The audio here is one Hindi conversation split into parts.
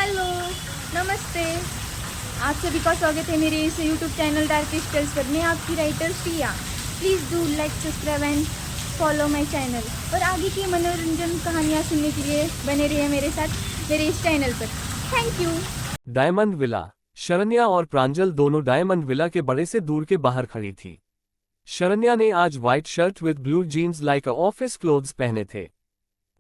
हेलो, नमस्ते। आप सभी का स्वागत है मेरे इस यूट्यूब चैनल डार्केस्ट टेल्स पर। मैं आपकी writer Shriya. Please do like, subscribe and follow my channel. और आगे की मनोरंजन कहानियाँ सुनने के लिए बने रहिए मेरे साथ मेरे इस चैनल पर। Thank you. Diamond villa. Saranya और प्रांजल दोनों डायमंड विला के बड़े से दूर के बाहर खड़ी थी। शरण्या ने आज white shirt with blue jeans like a office clothes पहने थे।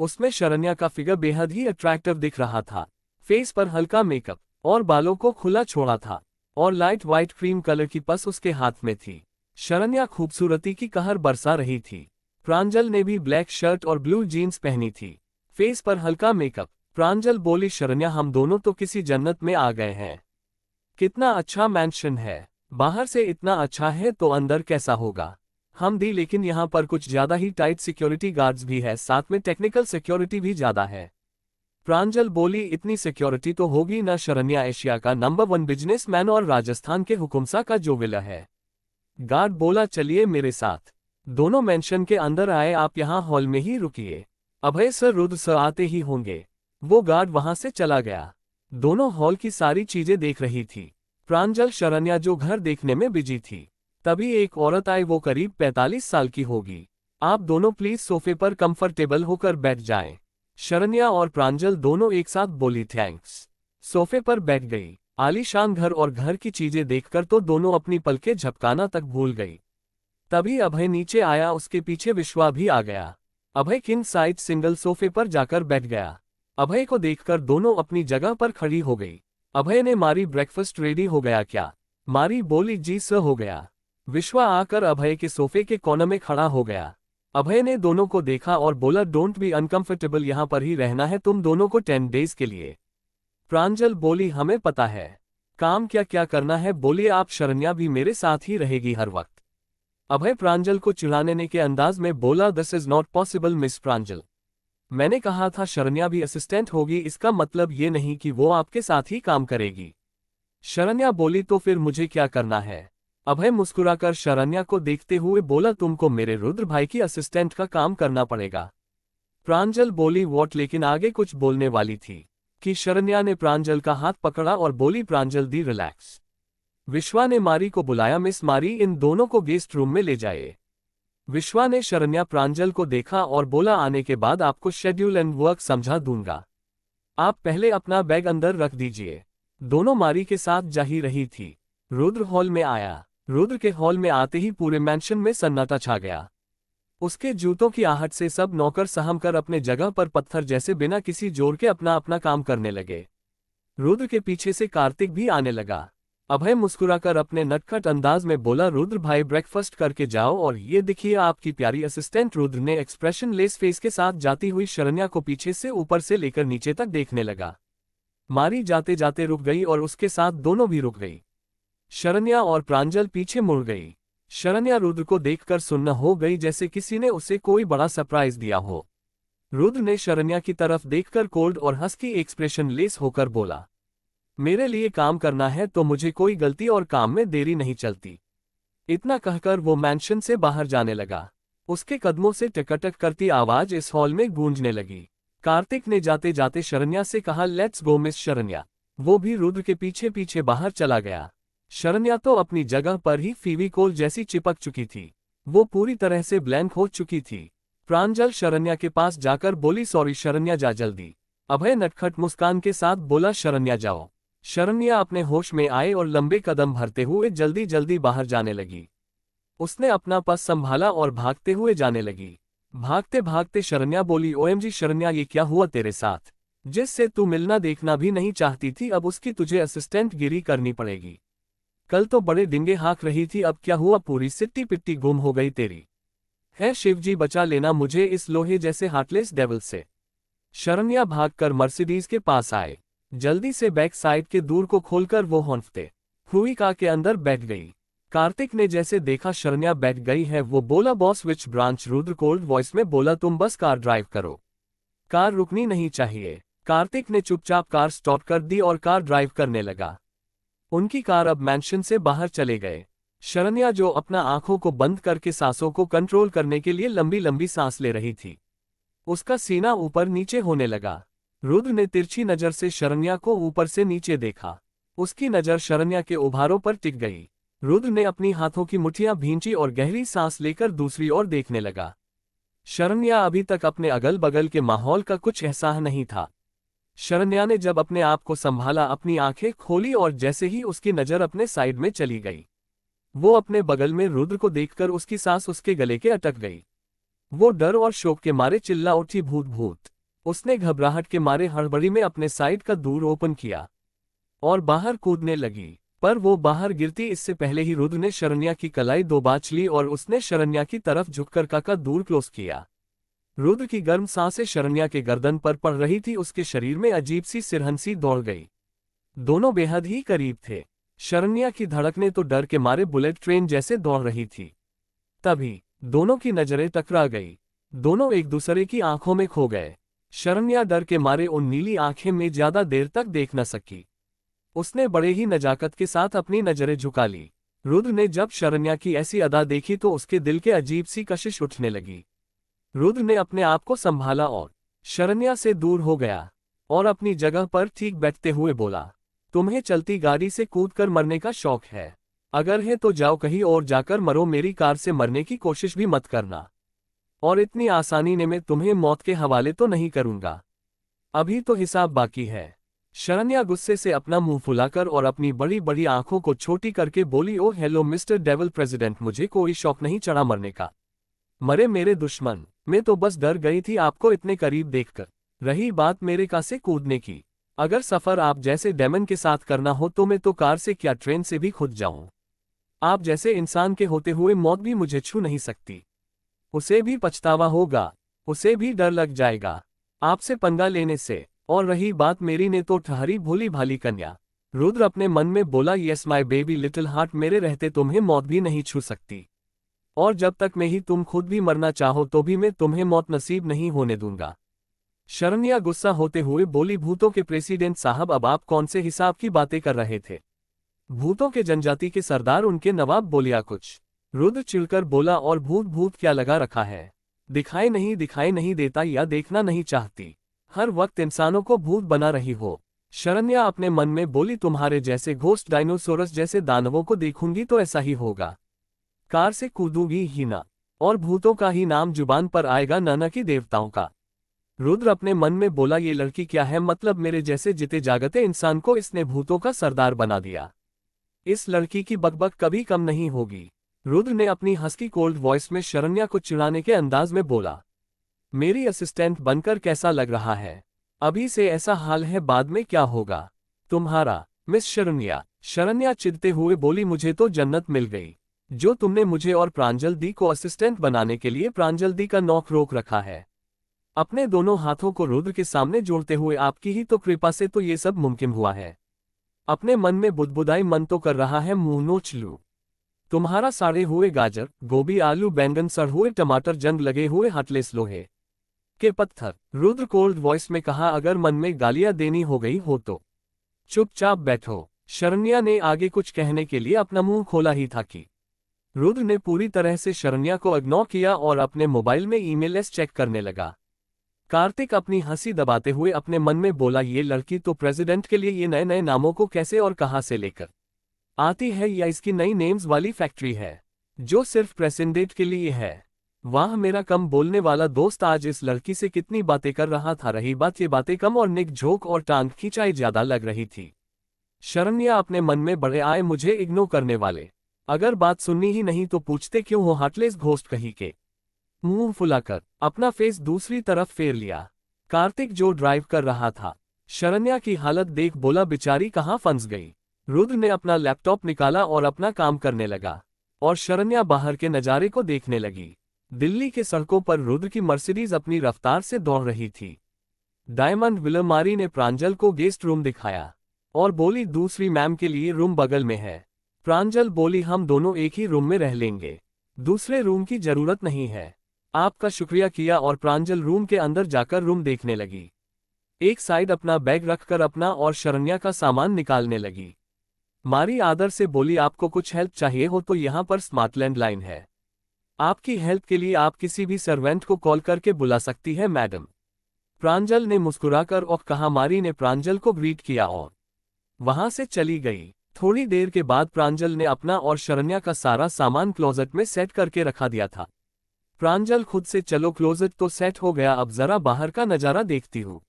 उसमें शरण्या का फिगर बेहद ही अट्रैक्टिव दिख रहा था। फेस पर हल्का मेकअप और बालों को खुला छोड़ा था और लाइट व्हाइट क्रीम कलर की पर्स उसके हाथ में थी। शरण्या खूबसूरती की कहर बरसा रही थी। प्रांजल ने भी ब्लैक शर्ट और ब्लू जीन्स पहनी थी, फेस पर हल्का मेकअप। प्रांजल बोली, शरण्या हम दोनों तो किसी जन्नत में आ गए हैं। कितना अच्छा मैंशन है। बाहर से इतना अच्छा है तो अंदर कैसा होगा। हम दी लेकिन यहाँ पर कुछ ज्यादा ही टाइट सिक्योरिटी गार्ड्स भी है, साथ में टेक्निकल सिक्योरिटी भी ज्यादा है। प्रांजल बोली, इतनी सिक्योरिटी तो होगी ना। शरण्या एशिया का नंबर 1 बिजनेसमैन और राजस्थान के हुकुमसा का जो विला है। गार्ड बोला, चलिए मेरे साथ। दोनों मेंशन के अंदर आए। आप यहाँ हॉल में ही रुकिए, अभय सर रुद्र सर आते ही होंगे। वो गार्ड वहां से चला गया। दोनों हॉल की सारी चीजें देख रही थी। प्रांजल शरण्या जो घर देखने में बिजी थी। तभी एक औरत आई, वो करीब 45 साल की होगी। आप दोनों प्लीज सोफे पर कंफर्टेबल होकर बैठ जाएं। शरण्या और प्रांजल दोनों एक साथ बोली, थैंक्स। सोफे पर बैठ गई। आलीशान घर और घर की चीजें देखकर तो दोनों अपनी पलकें झपकाना तक भूल गई। तभी अभय नीचे आया, उसके पीछे विश्वा भी आ गया। अभय किंग साइज सिंगल सोफे पर जाकर बैठ गया। अभय को देखकर दोनों अपनी जगह पर खड़ी हो गई। अभय ने, मारी ब्रेकफास्ट रेडी हो गया क्या। मारी बोली, जी सर हो गया। विश्वा आकर अभय के सोफे के कोने में खड़ा हो गया। अभय ने दोनों को देखा और बोला, डोंट बी अनकंफर्टेबल, यहाँ पर ही रहना है तुम दोनों को 10 डेज के लिए। प्रांजल बोली, हमें पता है काम क्या क्या करना है। बोलिए आप, शरण्या भी मेरे साथ ही रहेगी हर वक्त। अभय प्रांजल को चिढ़ाने के अंदाज में बोला, this is not possible miss Pranjal. मैंने कहा था शरण्या भी असिस्टेंट होगी, इसका मतलब ये नहीं कि वो आपके साथ ही काम करेगी। शरण्या बोली, तो फिर मुझे क्या करना है। अभय मुस्कुराकर शरण्या को देखते हुए बोला, तुमको मेरे रुद्र भाई की असिस्टेंट का काम करना पड़ेगा। प्रांजल बोली, वॉट, लेकिन आगे कुछ बोलने वाली थी कि शरण्या ने प्रांजल का हाथ पकड़ा और बोली, प्रांजल दी रिलैक्स। विश्वा ने मारी को बुलाया, मिस मारी इन दोनों को गेस्ट रूम में ले जाए। विश्वा ने शरण्या प्रांजल को देखा और बोला, आने के बाद आपको शेड्यूल एंड वर्क समझा दूंगा। आप पहले अपना बैग अंदर रख दीजिए। दोनों मारी के साथ जा ही रही थी। रुद्र हॉल में आया। रुद्र के हॉल में आते ही पूरे मैंशन में सन्नाटा छा गया। उसके जूतों की आहट से सब नौकर सहम कर अपने जगह पर पत्थर जैसे बिना किसी जोर के अपना अपना काम करने लगे। रुद्र के पीछे से कार्तिक भी आने लगा। अभय मुस्कुराकर अपने नटखट अंदाज में बोला, रुद्र भाई ब्रेकफास्ट करके जाओ और ये देखिए आपकी प्यारी असिस्टेंट। रुद्र ने एक्सप्रेशन लेस फेस के साथ जाती हुई शरण्या को पीछे से ऊपर से लेकर नीचे तक देखने लगा। मारी जाते जाते रुक गई और उसके साथ दोनों भी रुक गई। शरण्या और प्रांजल पीछे मुड़ गई। शरण्या रुद्र को देखकर सुन्न हो गई, जैसे किसी ने उसे कोई बड़ा सरप्राइज दिया हो। रुद्र ने शरण्या की तरफ देखकर कोल्ड और हस्की एक्सप्रेशन लेस होकर बोला, मेरे लिए काम करना है तो मुझे कोई गलती और काम में देरी नहीं चलती। इतना कहकर वो मैंशन से बाहर जाने लगा। उसके कदमों से टकटक करती आवाज इस हॉल में गूंजने लगी। कार्तिक ने जाते जाते शरण्या से कहा, लेट्स गो मिस शरण्या। वो भी रुद्र के पीछे पीछे बाहर चला गया। शरण्या तो अपनी जगह पर ही फेविकोल जैसी चिपक चुकी थी। वो पूरी तरह से ब्लैंक हो चुकी थी। प्रांजल शरण्या के पास जाकर बोली, सॉरी शरण्या, जा जल्दी। अभय नटखट मुस्कान के साथ बोला, शरण्या जाओ। शरण्या अपने होश में आए और लंबे कदम भरते हुए जल्दी जल्दी बाहर जाने लगी। उसने अपना पर्स संभाला और भागते हुए जाने लगी। भागते भागते शरण्या बोली, ओएमजी शरण्या, ये क्या हुआ तेरे साथ। जिससे तू मिलना देखना भी नहीं चाहती थी, अब उसकी तुझे असिस्टेंट गिरी करनी पड़ेगी। कल तो बड़े डिंगे हाँक रही थी, अब क्या हुआ, पूरी सिट्टी पिट्टी गुम हो गई तेरी। है शिवजी, बचा लेना मुझे इस लोहे जैसे हार्टलेस डेविल से। शरण्या भागकर मर्सिडीज के पास आए। जल्दी से बैक साइड के दूर को खोलकर वो हौंफते हुई कार के अंदर बैठ गई। कार्तिक ने जैसे देखा शरण्या बैठ गई है, वो बोला, boss which branch. Rudra cold voice में बोला, तुम बस कार ड्राइव करो, कार रुकनी नहीं चाहिए। कार्तिक ने चुपचाप कार स्टॉप कर दी और कार ड्राइव करने लगा। उनकी कार अब मैंशन से बाहर चले गए। शरण्या जो अपना आंखों को बंद करके सांसों को कंट्रोल करने के लिए लंबी लंबी सांस ले रही थी, उसका सीना ऊपर नीचे होने लगा। रुद्र ने तिरछी नजर से शरण्या को ऊपर से नीचे देखा। उसकी नजर शरण्या के उभारों पर टिक गई। रुद्र ने अपनी हाथों की मुट्ठियां भींची और गहरी सांस लेकर दूसरी ओर देखने लगा। शरण्या अभी तक अपने अगल बगल के माहौल का कुछ एहसास नहीं था। शरण्या ने जब अपने आप को संभाला, अपनी आंखें खोली और जैसे ही उसकी नजर अपने साइड में चली गई, वो अपने बगल में रुद्र को देखकर उसकी सांस उसके गले के अटक गई। वो डर और शोक के मारे चिल्ला उठी, भूत भूत। उसने घबराहट के मारे हड़बड़ी में अपने साइड का दूर ओपन किया और बाहर कूदने लगी, पर वो बाहर गिरती इससे पहले ही रुद्र ने शरण्या की कलाई दोबाच ली और उसने शरण्या की तरफ झुककर काका दूर क्लोज किया। रुद्र की गर्म सांसें शरण्या के गर्दन पर पड़ रही थी। उसके शरीर में अजीब सी सिरहंसी दौड़ गई। दोनों बेहद ही करीब थे। शरण्या की धड़कनें तो डर के मारे बुलेट ट्रेन जैसे दौड़ रही थी। तभी दोनों की नजरें टकरा गई। दोनों एक दूसरे की आंखों में खो गए। शरण्या डर के मारे उन नीली आंखें में ज्यादा देर तक देख न सकी। उसने बड़े ही नजाकत के साथ अपनी नजरें झुका ली। रुद्र ने जब शरण्या की ऐसी अदा देखी तो उसके दिल के अजीब सी कशिश उठने लगी। रुद्र ने अपने आप को संभाला और शरण्या से दूर हो गया और अपनी जगह पर ठीक बैठते हुए बोला, तुम्हें चलती गाड़ी से कूदकर मरने का शौक है? अगर है तो जाओ कहीं और जाकर मरो, मेरी कार से मरने की कोशिश भी मत करना। और इतनी आसानी ने मैं तुम्हें मौत के हवाले तो नहीं करूंगा। अभी तो हिसाब बाकी है। शरण्या गुस्से से अपना मुंह फुलाकर और अपनी बड़ी बड़ी आंखों को छोटी करके बोली, ओ हेलो मिस्टर डेविल प्रेसिडेंट, मुझे कोई शौक नहीं चढ़ा मरने का। मरे मेरे दुश्मन, मैं तो बस डर गई थी आपको इतने करीब देखकर। रही बात मेरे कार से कूदने की, अगर सफर आप जैसे डेमन के साथ करना हो तो मैं तो कार से क्या ट्रेन से भी खुद जाऊं। आप जैसे इंसान के होते हुए मौत भी मुझे छू नहीं सकती। उसे भी पछतावा होगा, उसे भी डर लग जाएगा आपसे पंगा लेने से। और रही बात मेरी, ने तो ठहरी भोली भाली कन्या। रुद्र अपने मन में बोला, yes my baby little heart, मेरे रहते तुम्हें मौत भी नहीं छू सकती। और जब तक मैं ही तुम खुद भी मरना चाहो तो भी मैं तुम्हें मौत नसीब नहीं होने दूंगा। शरण्या गुस्सा होते हुए बोली, भूतों के प्रेसिडेंट साहब, अब आप कौन से हिसाब की बातें कर रहे थे? भूतों के जनजाति के सरदार, उनके नवाब बोलिया कुछ। रुद्र चिढ़कर बोला, और भूत भूत क्या लगा रखा है? दिखाई नहीं देता या देखना नहीं चाहती? हर वक्त इंसानों को भूत बना रही हो। शरण्या अपने मन में बोली, तुम्हारे जैसे घोस्ट डायनोसोरस जैसे दानवों को देखूंगी तो ऐसा ही होगा। कार से कूदूंगी ही ना, और भूतों का ही नाम जुबान पर आएगा, न कि देवताओं का। रुद्र अपने मन में बोला, ये लड़की क्या है, मतलब मेरे जैसे जिते जागते इंसान को इसने भूतों का सरदार बना दिया। इस लड़की की बकबक कभी कम नहीं होगी। रुद्र ने अपनी हस्की कोल्ड वॉइस में शरण्या को चिढ़ाने के अंदाज में बोला, मेरी असिस्टेंट बनकर कैसा लग रहा है? अभी से ऐसा हाल है, बाद में क्या होगा तुम्हारा? मिस शरण्या, शरण्या चिढ़ते हुए बोली, मुझे तो जन्नत मिल गई जो तुमने मुझे और प्रांजल दी को असिस्टेंट बनाने के लिए प्रांजल दी का नौक रोक रखा है। अपने दोनों हाथों को रुद्र के सामने जोड़ते हुए, आपकी ही तो कृपा से तो ये सब मुमकिन हुआ है। अपने मन में बुदबुदाई, मन तो कर रहा है मुंह नोच लूं। तुम्हारा साड़े हुए गाजर, गोभी, आलू, बैंगन, सड़ हुए टमाटर, जंग लगे हुए हटलेस लोहे के पत्थर। रुद्र कोल्ड वॉइस में कहा, अगर मन में गालियां देनी हो गई हो तो चुपचाप बैठो। शरण्या ने आगे कुछ कहने के लिए अपना मुंह खोला ही था कि रुद्र ने पूरी तरह से शरण्या को इग्नोर किया और अपने मोबाइल में ईमेल्स चेक करने लगा। कार्तिक अपनी हंसी दबाते हुए अपने मन में बोला, ये लड़की तो प्रेसिडेंट के लिए ये नए नए नामों को कैसे और कहां से लेकर आती है, या इसकी नई नेम्स वाली फैक्ट्री है जो सिर्फ प्रेसिडेंट के लिए है। वाह, मेरा कम बोलने वाला दोस्त आज इस लड़की से कितनी बातें कर रहा था। रही बात, ये बातें कम और निक झोंक और टांग खिंचाई ज्यादा लग रही थी। शरण्या अपने मन में बड़े आए, मुझे इग्नोर करने वाले, अगर बात सुननी ही नहीं तो पूछते क्यों हो, हार्टलेस घोस्ट कहीं के। मुंह फुलाकर अपना फेस दूसरी तरफ फेर लिया। कार्तिक जो ड्राइव कर रहा था, शरण्या की हालत देख बोला, बेचारी कहाँ फंस गई। रुद्र ने अपना लैपटॉप निकाला और अपना काम करने लगा और शरण्या बाहर के नजारे को देखने लगी। दिल्ली के सड़कों पर रुद्र की मर्सिडीज अपनी रफ्तार से दौड़ रही थी। डायमंड विलमारी ने प्रांजल को गेस्ट रूम दिखाया और बोली, दूसरी मैम के लिए रूम बगल में है। प्रांजल बोली, हम दोनों एक ही रूम में रह लेंगे, दूसरे रूम की जरूरत नहीं है। आपका शुक्रिया किया और प्रांजल रूम के अंदर जाकर रूम देखने लगी। एक साइड अपना बैग रखकर अपना और शरण्या का सामान निकालने लगी। मारी आदर से बोली, आपको कुछ हेल्प चाहिए हो तो यहाँ पर स्मार्ट लैंडलाइन है, आपकी हेल्प के लिए आप किसी भी सर्वेंट को कॉल करके बुला सकती है मैडम। प्रांजल ने मुस्कुराकर और कहामारी ने प्रांजल को ग्रीट किया और वहां से चली गई। थोड़ी देर के बाद प्रांजल ने अपना और शरण्या का सारा सामान क्लोजेट में सेट करके रखा दिया था। प्रांजल खुद से चलो क्लोजेट तो सेट हो गया, अब जरा बाहर का नजारा देखती हूँ।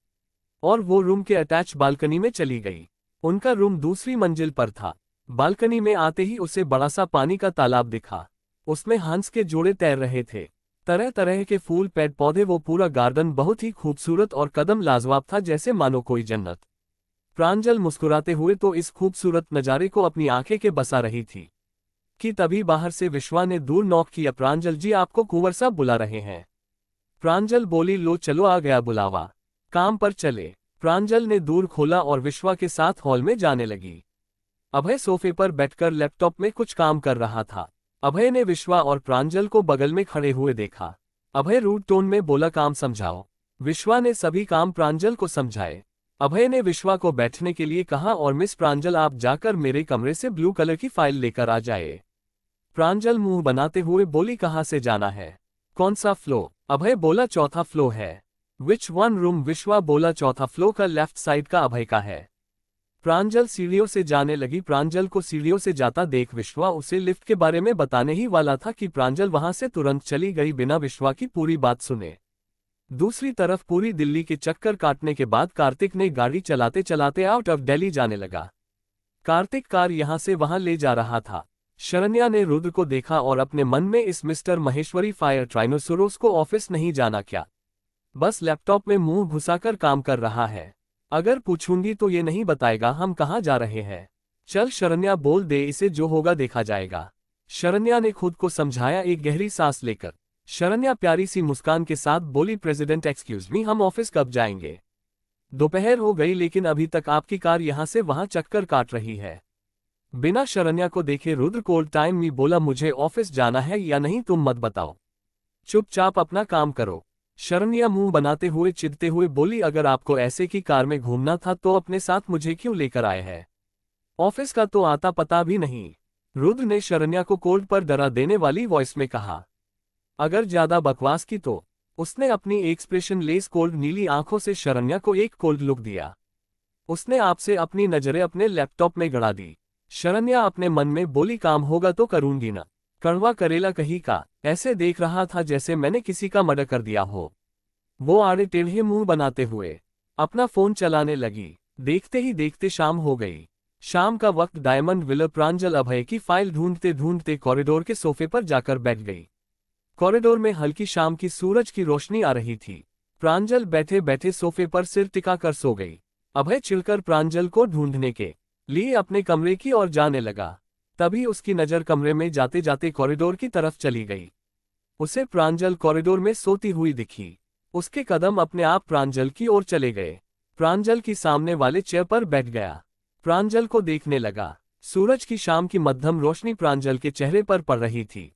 और वो रूम के अटैच बालकनी में चली गई। उनका रूम दूसरी मंजिल पर था। बालकनी में आते ही उसे बड़ा सा पानी का तालाब दिखा। उसमें हंस के जोड़े तैर रहे थे। तरह तरह के फूल पेड़ पौधे, वो पूरा गार्डन बहुत ही खूबसूरत और कदम लाजवाब था, जैसे मानो कोई जन्नत। प्रांजल मुस्कुराते हुए तो इस खूबसूरत नज़ारे को अपनी आंखें के बसा रही थी कि तभी बाहर से विश्वा ने दूर नॉक किया। प्रांजल जी, आपको कुंवर साहब बुला रहे हैं। प्रांजल बोली, लो चलो, आ गया बुलावा, काम पर चले। प्रांजल ने दूर खोला और विश्वा के साथ हॉल में जाने लगी। अभय सोफे पर बैठकर लैपटॉप में कुछ काम कर रहा था। अभय ने विश्वा और प्रांजल को बगल में खड़े हुए देखा। अभय रूड टोन में बोला, काम समझाओ। विश्वा ने सभी काम प्रांजल को समझाए। अभय ने विश्वा को बैठने के लिए कहा और मिस प्रांजल, आप जाकर मेरे कमरे से ब्लू कलर की फाइल लेकर आ जाए। प्रांजल मुंह बनाते हुए बोली, कहाँ से जाना है, कौन सा फ्लोर? अभय बोला, चौथा फ्लोर है। Which one room? विश्वा बोला, चौथा फ्लोर का लेफ्ट साइड का अभय का है। प्रांजल सीढ़ियों से जाने लगी। प्रांजल को सीढ़ियों से जाता देख विश्वा उसे लिफ्ट के बारे में बताने ही वाला था कि प्रांजल वहां से तुरंत चली गई बिना विश्वा की पूरी बात सुने। दूसरी तरफ पूरी दिल्ली के चक्कर काटने के बाद कार्तिक ने गाड़ी चलाते चलाते आउट ऑफ दिल्ली जाने लगा। कार्तिक कार यहां से वहां ले जा रहा था। शरण्या ने रुद्र को देखा और अपने मन में, इस मिस्टर महेश्वरी फायर ट्राइनोसोरस को ऑफिस नहीं जाना क्या? बस लैपटॉप में मुंह घुसाकर काम कर रहा है। अगर पूछूंगी तो ये नहीं बताएगा हम कहाँ जा रहे हैं। चल शरण्या, बोल दे इसे, जो होगा देखा जाएगा। शरण्या ने खुद को समझाया, एक गहरी सांस लेकर। शरण्या प्यारी सी मुस्कान के साथ बोली, प्रेसिडेंट एक्सक्यूज मी, हम ऑफिस कब जाएंगे? दोपहर हो गई लेकिन अभी तक आपकी कार यहां से वहां चक्कर काट रही है। बिना शरण्या को देखे रुद्र कोल्ड टाइम में बोला, मुझे ऑफिस जाना है या नहीं तुम मत बताओ, चुपचाप अपना काम करो। शरण्या मुंह बनाते हुए चिढ़ते हुए बोली, अगर आपको ऐसे की कार में घूमना था तो अपने साथ मुझे क्यों लेकर आए हैं? ऑफिस का तो आता पता भी नहीं। रुद्र ने शरण्या को कोल्ड पर डरा देने वाली वॉइस में कहा। अगर ज्यादा बकवास की तो? उसने अपनी एक्सप्रेशन लेस कोल्ड नीली आंखों से शरण्या को एक कोल्ड लुक दिया। उसने आपसे अपनी नजरें अपने लैपटॉप में गड़ा दी। शरण्या अपने मन में बोली, काम होगा तो करूंगी ना, कड़वा करेला कहीं का, ऐसे देख रहा था जैसे मैंने किसी का मर्डर कर दिया हो। वो आड़े टेढ़े मुंह बनाते हुए अपना फोन चलाने लगी। देखते ही देखते शाम हो गई। शाम का वक्त डायमंड विला। प्रांजल अभय की फाइल ढूंढते ढूंढते कॉरिडोर के सोफे पर जाकर बैठ गई। कॉरिडोर में हल्की शाम की सूरज की रोशनी आ रही थी। प्रांजल बैठे बैठे सोफे पर सिर टिकाकर सो गई। अभय चिढ़कर प्रांजल को ढूंढने के लिए अपने कमरे की ओर जाने लगा। तभी उसकी नजर कमरे में जाते जाते कॉरिडोर की तरफ चली गई। उसे प्रांजल कॉरिडोर में सोती हुई दिखी। उसके कदम अपने आप प्रांजल की ओर चले गए। प्रांजल की सामने वाले चेयर पर बैठ गया। प्रांजल को देखने लगा। सूरज की शाम की मध्यम रोशनी प्रांजल के चेहरे पर पड़ रही थी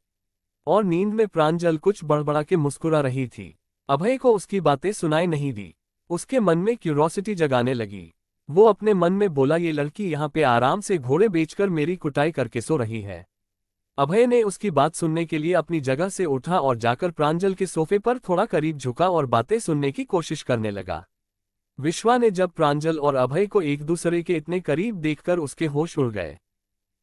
और नींद में प्रांजल कुछ बड़बड़ा के मुस्कुरा रही थी। अभय को उसकी बातें सुनाई नहीं दी। उसके मन में क्यूरोसिटी जगाने लगी। वो अपने मन में बोला, ये लड़की यहाँ पे आराम से घोड़े बेचकर मेरी कुटाई करके सो रही है। अभय ने उसकी बात सुनने के लिए अपनी जगह से उठा और जाकर प्रांजल के सोफे पर थोड़ा करीब झुका और बातें सुनने की कोशिश करने लगा। विश्वा ने जब प्रांजल और अभय को एक दूसरे के इतने करीब देखकर उसके होश उड़ गए।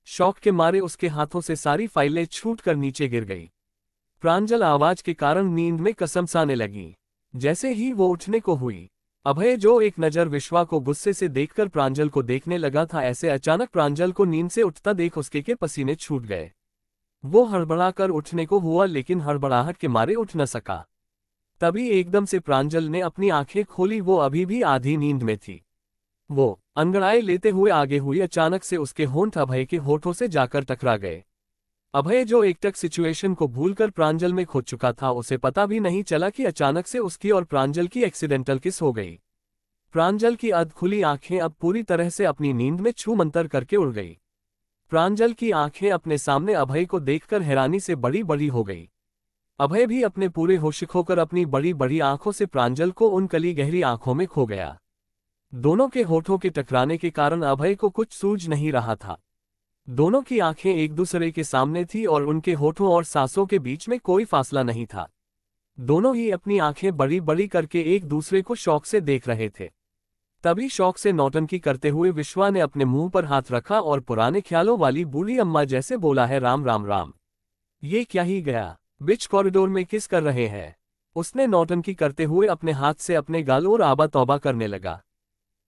शौक के मारे उसके हाथों से सारी फाइलें छूटकर नीचे गिर गई। प्रांजल आवाज के कारण नींद में कसमसाने लगी। जैसे ही वो उठने को हुई, अभय जो एक नज़र विश्वा को गुस्से से देखकर प्रांजल को देखने लगा था, ऐसे अचानक प्रांजल को नींद से उठता देख उसके के पसीने छूट गए। वो हड़बड़ाकर उठने को हुआ लेकिन हड़बड़ाहट के मारे उठ न सका। तभी एकदम से प्रांजल ने अपनी आंखें खोली। वो अभी भी आधी नींद में थी। वो अंगड़ाई लेते हुए आगे हुई। अचानक से उसके होंठ अभय के होठों से जाकर टकरा गए। अभय जो एकटक सिचुएशन को भूलकर प्रांजल में खो चुका था, उसे पता भी नहीं चला कि अचानक से उसकी और प्रांजल की एक्सीडेंटल किस हो गई। प्रांजल की अधखुली आंखें अब पूरी तरह से अपनी नींद में छू मंतर करके उड़ गई। प्रांजल की आंखें अपने सामने अभय को देखकर हैरानी से बड़ी बड़ी हो गई। अभय भी अपने पूरे होश खोकर अपनी बड़ी बड़ी आंखों से प्रांजल को उन कली गहरी आंखों में खो गया। दोनों के होठों के टकराने के कारण अभय को कुछ सूझ नहीं रहा था। दोनों की आंखें एक दूसरे के सामने थी और उनके होठों और सांसों के बीच में कोई फासला नहीं था। दोनों ही अपनी आंखें बड़ी बड़ी करके एक दूसरे को शौक से देख रहे थे। तभी शौक से नौटंकी करते हुए विश्वा ने अपने मुंह पर हाथ रखा और पुराने ख्यालों वाली बूढ़ी अम्मा जैसे बोला है, राम राम राम। ये क्या ही गया, बीच कॉरिडोर में किस कर रहे हैं? उसने नौटंकी करते हुए अपने हाथ से अपने गाल और आबा तौबा करने लगा।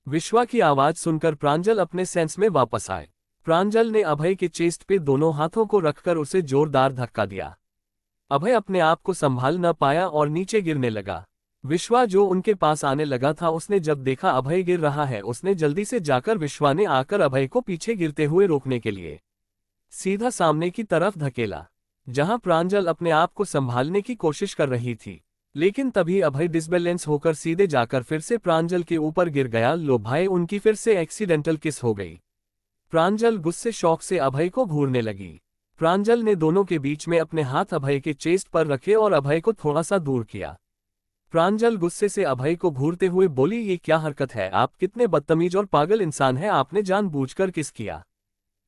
विश्वा की आवाज सुनकर प्रांजल अपने सेंस में वापस आए। प्रांजल ने अभय के चेस्ट पे दोनों हाथों को रखकर उसे जोरदार धक्का दिया। अभय अपने आप को संभाल न पाया और नीचे गिरने लगा। विश्वा जो उनके पास आने लगा था, उसने जब देखा अभय गिर रहा है, उसने जल्दी से जाकर विश्वा ने आकर अभय को पीछे गिरते हुए रोकने के लिए सीधा सामने की तरफ धकेला, जहां प्रांजल अपने आप को संभालने की कोशिश कर रही थी। लेकिन तभी अभय डिसबैलेंस होकर सीधे जाकर फिर से प्रांजल के ऊपर गिर गया। लो भाई, उनकी फिर से एक्सीडेंटल किस हो गई। प्रांजल गुस्से शौक से अभय को घूरने लगी। प्रांजल ने दोनों के बीच में अपने हाथ अभय के चेस्ट पर रखे और अभय को थोड़ा सा दूर किया। प्रांजल गुस्से से अभय को घूरते हुए बोली, ये क्या हरकत है? आप कितने बदतमीज और पागल इंसान हैं। आपने जानबूझकर किस किया?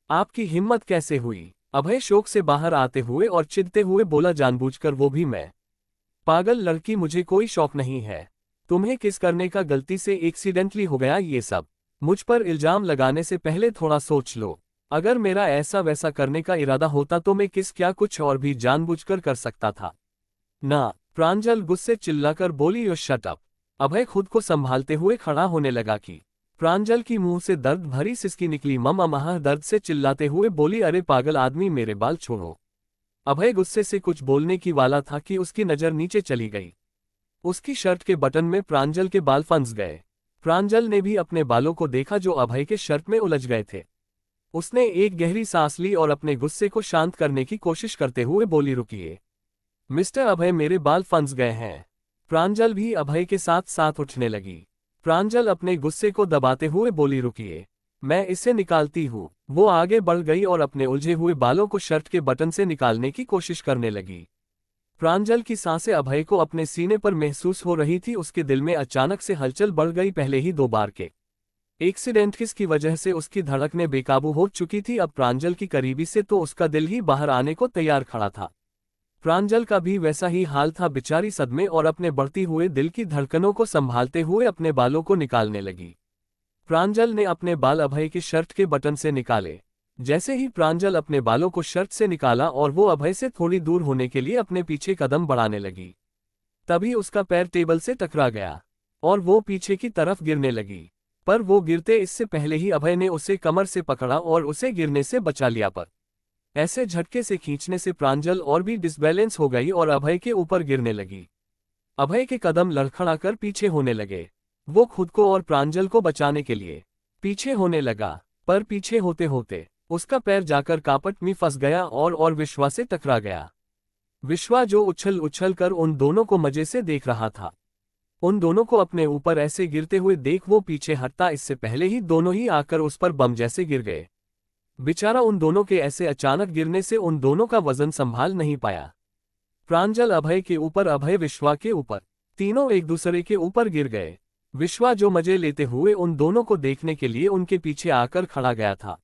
आपकी हिम्मत कैसे हुई? अभय शोक से बाहर आते हुए और चिढ़ते हुए बोला, जानबूझकर? वो भी मैं? पागल लड़की, मुझे कोई शौक नहीं है। तुम्हें किस करने का? गलती से एक्सीडेंटली हो गया ये सब। मुझ पर इल्जाम लगाने से पहले थोड़ा सोच लो। अगर मेरा ऐसा वैसा करने का इरादा होता तो मैं किस क्या कुछ और भी जानबूझकर कर सकता था ना। प्रांजल गुस्से चिल्लाकर बोली, यो शट अप। अभय खुद को संभालते हुए खड़ा होने लगा कि प्रांजल की मुंह से दर्द भरी सिसकी निकली। महा दर्द से चिल्लाते हुए बोली, अरे पागल आदमी, मेरे बाल छोड़ो। अभय गुस्से से कुछ बोलने की वाला था कि उसकी नजर नीचे चली गई। उसकी शर्ट के बटन में प्रांजल के बाल फंस गए। प्रांजल ने भी अपने बालों को देखा जो अभय के शर्ट में उलझ गए थे। उसने एक गहरी सांस ली और अपने गुस्से को शांत करने की कोशिश करते हुए बोली, रुकिए मिस्टर अभय, मेरे बाल फंस गए हैं। प्रांजल भी अभय के साथ साथ उठने लगी। प्रांजल अपने गुस्से को दबाते हुए बोली, रुकिए, मैं इसे निकालती हूँ। वो आगे बढ़ गई और अपने उलझे हुए बालों को शर्ट के बटन से निकालने की कोशिश करने लगी। प्रांजल की सांसें अभय को अपने सीने पर महसूस हो रही थी। उसके दिल में अचानक से हलचल बढ़ गई। पहले ही 2 बार के एक्सीडेंट की वजह से उसकी धड़कनें बेकाबू हो चुकी थी। अब प्रांजल की करीबी से तो उसका दिल ही बाहर आने को तैयार खड़ा था। प्रांजल का भी वैसा ही हाल था। बेचारी सदमे और अपने बढ़ती हुए दिल की धड़कनों को संभालते हुए अपने बालों को निकालने लगी। प्रांजल ने अपने बाल अभय की शर्ट के बटन से निकाले। जैसे ही प्रांजल अपने बालों को शर्ट से निकाला और वो अभय से थोड़ी दूर होने के लिए अपने पीछे कदम बढ़ाने लगी, तभी उसका पैर टेबल से टकरा गया और वो पीछे की तरफ गिरने लगी। पर वो गिरते इससे पहले ही अभय ने उसे कमर से पकड़ा और उसे गिरने से बचा लिया। पर ऐसे झटके से खींचने से प्रांजल और भी डिसबैलेंस हो गई और अभय के ऊपर गिरने लगी। अभय के कदम लड़खड़ाकर पीछे होने लगे। वो खुद को और प्रांजल को बचाने के लिए पीछे होने लगा, पर पीछे होते होते उसका पैर जाकर कापट में फंस गया और विश्वा से टकरा गया। विश्वा जो उछल उछल कर उन दोनों को मजे से देख रहा था। उन दोनों को अपने ऊपर ऐसे गिरते हुए देख वो पीछे हटता इससे पहले ही दोनों ही आकर उस पर बम जैसे गिर गए। बेचारा, उन दोनों के ऐसे अचानक गिरने से उन दोनों का वजन संभाल नहीं पाया। प्रांजल अभय के ऊपर, अभय विश्वा के ऊपर, तीनों एक दूसरे के ऊपर गिर गए। विश्वा जो मजे लेते हुए उन दोनों को देखने के लिए उनके पीछे आकर खड़ा गया था,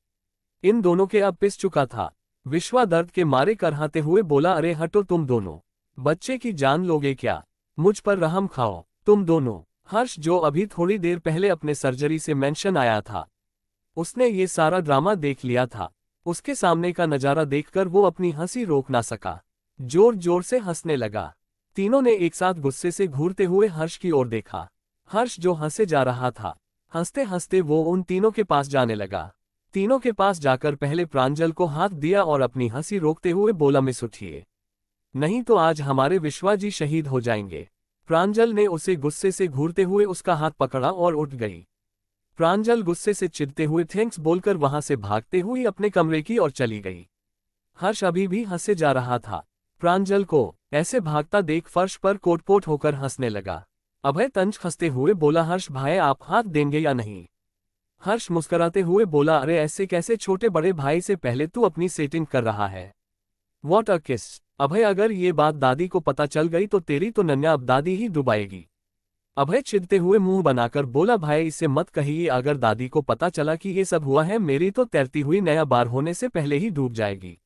इन दोनों के अब पिस चुका था। विश्वा दर्द के मारे करहाते हुए बोला, अरे हटो, तुम दोनों बच्चे की जान लोगे क्या? मुझ पर रहम खाओ तुम दोनों। हर्ष जो अभी थोड़ी देर पहले अपने सर्जरी से मेंशन आया था, उसने ये सारा ड्रामा देख लिया था। उसके सामने का नजारा देखकर वो अपनी हंसी रोक ना सका, जोर जोर से हंसने लगा। तीनों ने एक साथ गुस्से से घूरते हुए हर्ष की ओर देखा। हर्ष जो हंसे जा रहा था, हंसते हंसते वो उन तीनों के पास जाने लगा। तीनों के पास जाकर पहले प्रांजल को हाथ दिया और अपनी हंसी रोकते हुए बोला, मिस उठिए, नहीं तो आज हमारे विश्वा जी शहीद हो जाएंगे। प्रांजल ने उसे गुस्से से घूरते हुए उसका हाथ पकड़ा और उठ गई। प्रांजल गुस्से से चिढ़ते हुए थैंक्स बोलकर वहां से भागते हुए अपने कमरे की ओर चली गई। हर्ष अभी भी हंसे जा रहा था। प्रांजल को ऐसे भागता देख फर्श पर कोटपोट होकर हंसने लगा। अभय तंज खसते हुए बोला, हर्ष भाई, आप हाथ देंगे या नहीं? हर्ष मुस्कुराते हुए बोला, अरे ऐसे कैसे छोटे बड़े भाई से पहले तू अपनी सेटिंग कर रहा है। व्हाट अ किस। अभय, अगर ये बात दादी को पता चल गई तो तेरी तो नन्या अब दादी ही डुबाएगी। अभय चिढ़ते हुए मुंह बनाकर बोला, भाई इसे मत कहिए, अगर दादी को पता चला कि ये सब हुआ है, मेरी तो तैरती हुई नया बार होने से पहले ही डूब जाएगी।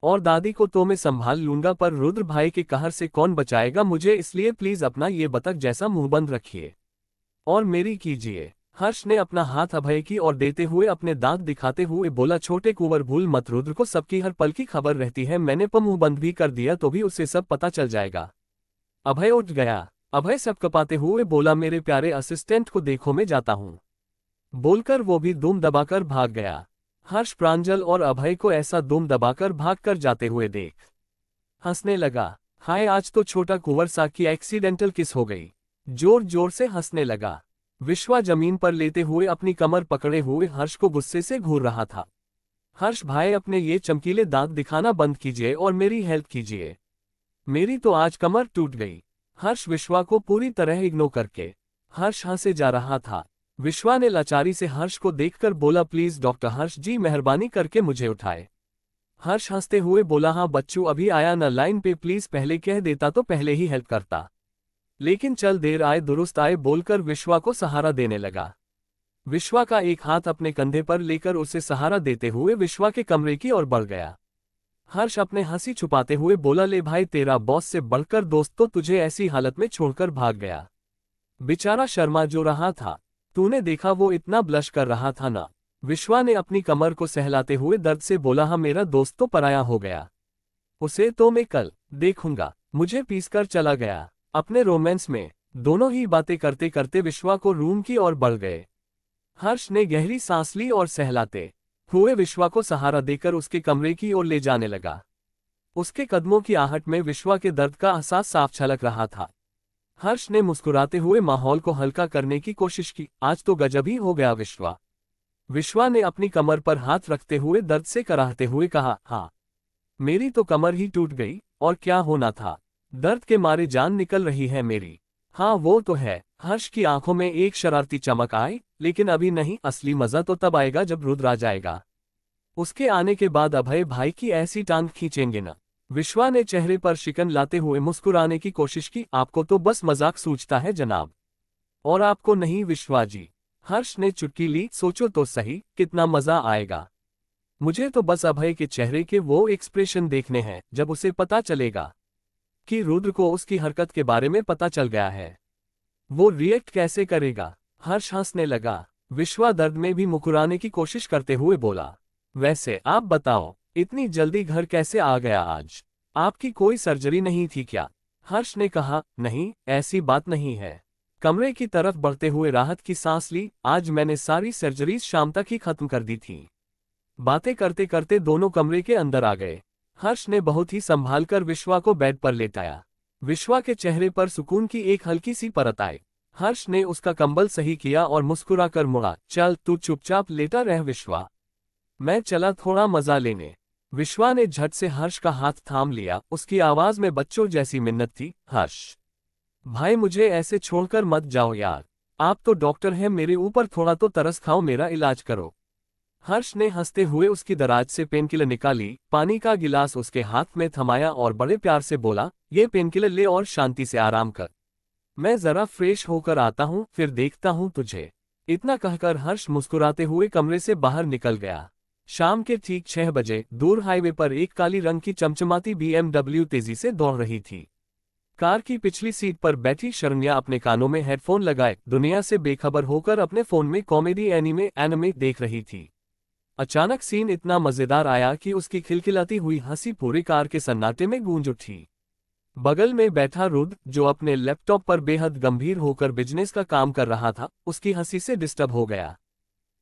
और दादी को तो मैं संभाल लूंगा, पर रुद्र भाई के कहर से कौन बचाएगा मुझे, इसलिए प्लीज अपना ये बतख जैसा मुंह बंद रखिए और मेरी कीजिए। हर्ष ने अपना हाथ अभय की ओर देते हुए अपने दांत दिखाते हुए बोला, छोटे कुंवर भूल मत, रुद्र को सबकी हर पल की खबर रहती है, मैंने मुंह बंद भी कर दिया तो भी उसे सब पता चल जाएगा। अभय उठ गया। अभय सब कपाते हुए बोला, मेरे प्यारे असिस्टेंट को देखो, मैं जाता हूँ। बोलकर वो भी दुम दबाकर भाग गया। हर्ष प्रांजल और अभय को ऐसा दुम दबाकर भागकर जाते हुए देख हंसने लगा। हाय, आज तो छोटा कुंवर सा की एक्सीडेंटल किस हो गई। जोर जोर से हंसने लगा। विश्वा जमीन पर लेते हुए अपनी कमर पकड़े हुए हर्ष को गुस्से से घूर रहा था। हर्ष भाई, अपने ये चमकीले दांत दिखाना बंद कीजिए और मेरी हेल्प कीजिए, मेरी तो आज कमर टूट गई। हर्ष विश्वा को पूरी तरह इग्नोर करके हर्ष हंसे जा रहा था। विश्वा ने लाचारी से हर्ष को देखकर बोला, प्लीज डॉक्टर हर्ष जी, मेहरबानी करके मुझे उठाए। हर्ष हंसते हुए बोला, हाँ बच्चू, अभी आया न लाइन पे, प्लीज पहले कह देता तो पहले ही हेल्प करता, लेकिन चल देर आए दुरुस्त आए, बोलकर विश्वा को सहारा देने लगा। विश्वा का एक हाथ अपने कंधे पर लेकर उसे सहारा देते हुए विश्वा के कमरे की ओर बढ़ गया। हर्ष अपने हंसी छुपाते हुए बोला, ले भाई, तेरा बॉस से बढ़कर दोस्त तो तुझे ऐसी हालत में छोड़कर भाग गया। बेचारा शर्मा जो रहा था, तूने देखा वो इतना ब्लश कर रहा था ना। विश्वा ने अपनी कमर को सहलाते हुए दर्द से बोला, हाँ मेरा दोस्त तो पराया हो गया, उसे तो मैं कल देखूंगा। मुझे पीसकर चला गया। अपने रोमांस में दोनों ही बातें करते करते विश्वा को रूम की ओर बढ़ गए। हर्ष ने गहरी सांस ली और सहलाते हुए विश्वा को सहारा देकर उसके कमरे की ओर ले जाने लगा। उसके कदमों की आहट में विश्वा के दर्द का एहसास साफ झलक रहा था। हर्ष ने मुस्कुराते हुए माहौल को हल्का करने की कोशिश की। आज तो गजब ही हो गया विश्वा। विश्वा ने अपनी कमर पर हाथ रखते हुए दर्द से कराहते हुए कहा, हाँ मेरी तो कमर ही टूट गई, और क्या होना था, दर्द के मारे जान निकल रही है मेरी। हाँ वो तो है। हर्ष की आंखों में एक शरारती चमक आई, लेकिन अभी नहीं, असली मजा तो तब आएगा जब रुद्र आ जाएगा। उसके आने के बाद अभय भाई की ऐसी टांग खींचेंगे न। विश्वा ने चेहरे पर शिकन लाते हुए मुस्कुराने की कोशिश की। आपको तो बस मजाक सूझता है जनाब, और आपको नहीं विश्वा जी। हर्ष ने चुटकी ली। सोचो तो सही, कितना मजा आएगा। मुझे तो बस अभय के चेहरे के वो एक्सप्रेशन देखने हैं जब उसे पता चलेगा कि रुद्र को उसकी हरकत के बारे में पता चल गया है। वो रिएक्ट कैसे करेगा। हर्ष हंसने लगा। विश्वा दर्द में भी मुकुराने की कोशिश करते हुए बोला, वैसे आप बताओ, इतनी जल्दी घर कैसे आ गया आज? आपकी कोई सर्जरी नहीं थी क्या? हर्ष ने कहा, नहीं ऐसी बात नहीं है। कमरे की तरफ बढ़ते हुए राहत की सांस ली। आज मैंने सारी सर्जरीज शाम तक ही खत्म कर दी थी। बातें करते करते दोनों कमरे के अंदर आ गए। हर्ष ने बहुत ही संभालकर विश्वा को बेड पर लेटाया। विश्वा के चेहरे पर सुकून की एक हल्की सी परत आई। हर्ष ने उसका कंबल सही किया और मुस्कुराकर मुड़ा, चल तू चुपचाप लेटा रह विश्वा, मैं चला थोड़ा मजा लेने। विश्वा ने झट से हर्ष का हाथ थाम लिया। उसकी आवाज में बच्चों जैसी मिन्नत थी, हर्ष भाई मुझे ऐसे छोड़कर मत जाओ यार, आप तो डॉक्टर हैं, मेरे ऊपर थोड़ा तो तरस खाओ, मेरा इलाज करो। हर्ष ने हंसते हुए उसकी दराज से पेनकिलर निकाली, पानी का गिलास उसके हाथ में थमाया और बड़े प्यार से बोला, ये पेनकिलर ले और शांति से आराम कर, मैं जरा फ्रेश होकर आता हूँ, फिर देखता हूँ तुझे। इतना कहकर हर्ष मुस्कुराते हुए कमरे से बाहर निकल गया। शाम के ठीक 6 बजे दूर हाईवे पर एक काली रंग की चमचमाती BMW तेजी से दौड़ रही थी। कार की पिछली सीट पर बैठी शरण्या अपने कानों में हेडफोन लगाए दुनिया से बेखबर होकर अपने फोन में कॉमेडी एनिमे देख रही थी। अचानक सीन इतना मजेदार आया कि उसकी खिलखिलाती हुई हंसी पूरी कार के सन्नाटे में गूंज उठी। बगल में बैठा रुद्र, जो अपने लैपटॉप पर बेहद गंभीर होकर बिजनेस का काम कर रहा था, उसकी हंसी से डिस्टर्ब हो गया।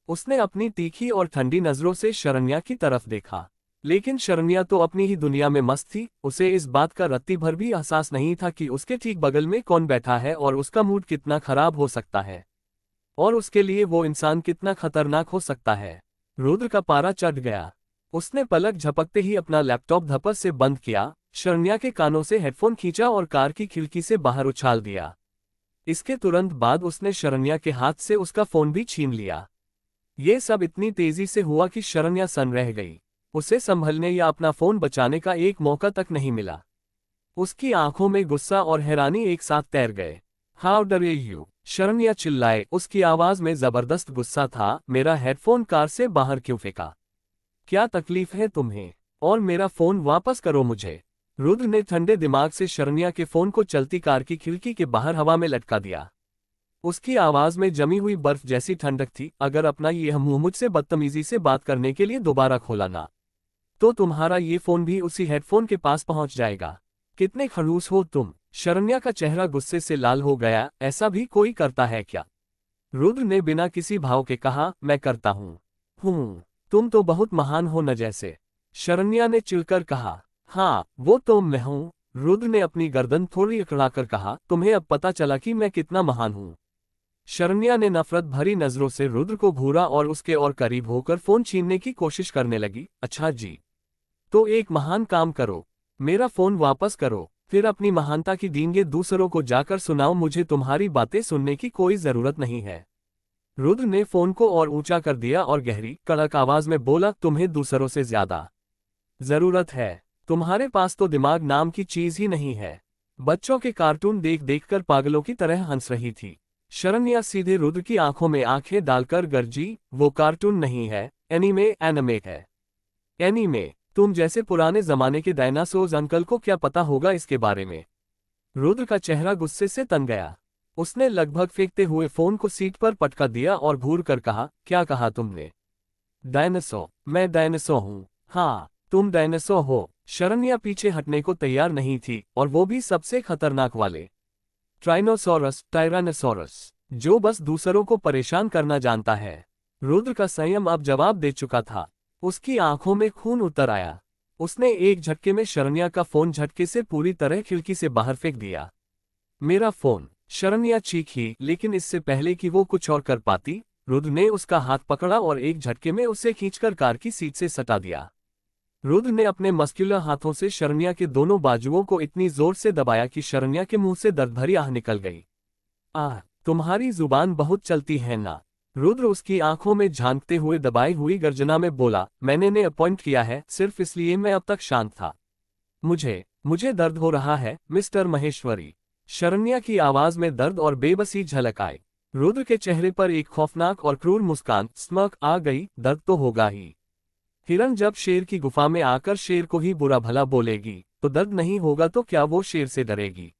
उसने अपनी तीखी और ठंडी नजरों से शरण्या की तरफ देखा, लेकिन शरण्या तो अपनी ही दुनिया में मस्त थी। उसे इस बात का रत्ती भर भी एहसास नहीं था कि उसके ठीक बगल में कौन बैठा है और उसका मूड कितना खराब हो सकता है, और उसके लिए वो इंसान कितना खतरनाक हो सकता है। रुद्र का पारा चढ़ गया। उसने पलक झपकते ही अपना लैपटॉप धपस से बंद किया, शरण्या के कानों से हेडफोन खींचा और कार की खिड़की से बाहर उछाल दिया। इसके तुरंत बाद उसने शरण्या के हाथ से उसका फोन भी छीन लिया। ये सब इतनी तेजी से हुआ कि शरण्या सन रह गई। उसे संभलने या अपना फोन बचाने का एक मौका तक नहीं मिला। उसकी आंखों में गुस्सा और हैरानी एक साथ तैर गए। हाउ डरे यू, शरण्या चिल्लाए। उसकी आवाज में जबरदस्त गुस्सा था। मेरा हेडफोन कार से बाहर क्यों फेंका? क्या तकलीफ है तुम्हें? और मेरा फोन वापस करो मुझे। रुद्र ने ठंडे दिमाग से शरण्या के फोन को चलती कार की खिड़की के बाहर हवा में लटका दिया। उसकी आवाज में जमी हुई बर्फ जैसी ठंडक थी। अगर अपना ये मुंह मुझसे बदतमीजी से बात करने के लिए दोबारा खोला ना, तो तुम्हारा ये फोन भी उसी हेडफोन के पास पहुंच जाएगा। कितने खड़ूस हो तुम। शरण्या का चेहरा गुस्से से लाल हो गया। ऐसा भी कोई करता है क्या? रुद्र ने बिना किसी भाव के कहा, मैं करता हूँ। तुम तो बहुत महान हो न जैसे। शरण्या ने चिढ़कर कहा। हाँ, वो तो मैं हूँ। रुद्र ने अपनी गर्दन थोड़ी अकड़ाकर कहा, तुम्हें अब पता चला कि मैं कितना महान हूँ। शरण्या ने नफरत भरी नजरों से रुद्र को घूरा और उसके और करीब होकर फोन छीनने की कोशिश करने लगी। अच्छा जी, तो एक महान काम करो, मेरा फोन वापस करो, फिर अपनी महानता की डींगे दूसरों को जाकर सुनाओ। मुझे तुम्हारी बातें सुनने की कोई जरूरत नहीं है। रुद्र ने फोन को और ऊंचा कर दिया और गहरी कड़क आवाज में बोला, तुम्हें दूसरों से ज्यादा जरूरत है। तुम्हारे पास तो दिमाग नाम की चीज ही नहीं है। बच्चों के कार्टून देख देखकर पागलों की तरह हंस रही थी। शरण्या सीधे रुद्र की आंखों में आंखें डालकर गरजी, वो कार्टून नहीं है, एनीमे है। एनीमे? तुम जैसे पुराने जमाने के डायनासोर्स अंकल को क्या पता होगा इसके बारे में? रुद्र का चेहरा गुस्से से तन गया। उसने लगभग फेंकते हुए फोन को सीट पर पटका दिया और घूर कर कहा, क्या कहा तुमने? डायनासोर? मैं डायनासोर हूँ। हाँ, तुम डायनासोर हो। शरण्या पीछे हटने को तैयार नहीं थी, और वो भी सबसे खतरनाक वाले टायरानोसोरस, जो बस दूसरों को परेशान करना जानता है। रुद्र का संयम अब जवाब दे चुका था। उसकी आंखों में खून उतर आया। उसने एक झटके में शरण्या का फोन झटके से पूरी तरह खिड़की से बाहर फेंक दिया। मेरा फोन! शरण्या चीखी, लेकिन इससे पहले कि वो कुछ और कर पाती, रुद्र ने उसका हाथ पकड़ा और एक झटके में उसे खींचकर कार की सीट से सटा दिया। रुद्र ने अपने मस्कुलर हाथों से शरण्या के दोनों बाजुओं को इतनी जोर से दबाया कि शरण्या के मुंह से दर्द भरी आह निकल गई। आह, तुम्हारी जुबान बहुत चलती है ना? रुद्र उसकी आंखों में झांकते हुए दबाई हुई गर्जना में बोला, मैंने ने अपॉइंट किया है, सिर्फ इसलिए मैं अब तक शांत था। मुझे दर्द हो रहा है मिस्टर महेश्वरी। शरण्या की आवाज में दर्द और बेबसी झलक आई। रुद्र के चेहरे पर एक खौफनाक और क्रूर मुस्कान स्मक आ गई। दर्द तो होगा ही। हिरण जब शेर की गुफा में आकर शेर को ही बुरा भला बोलेगी, तो दर्द नहीं होगा तो क्या वो शेर से डरेगी?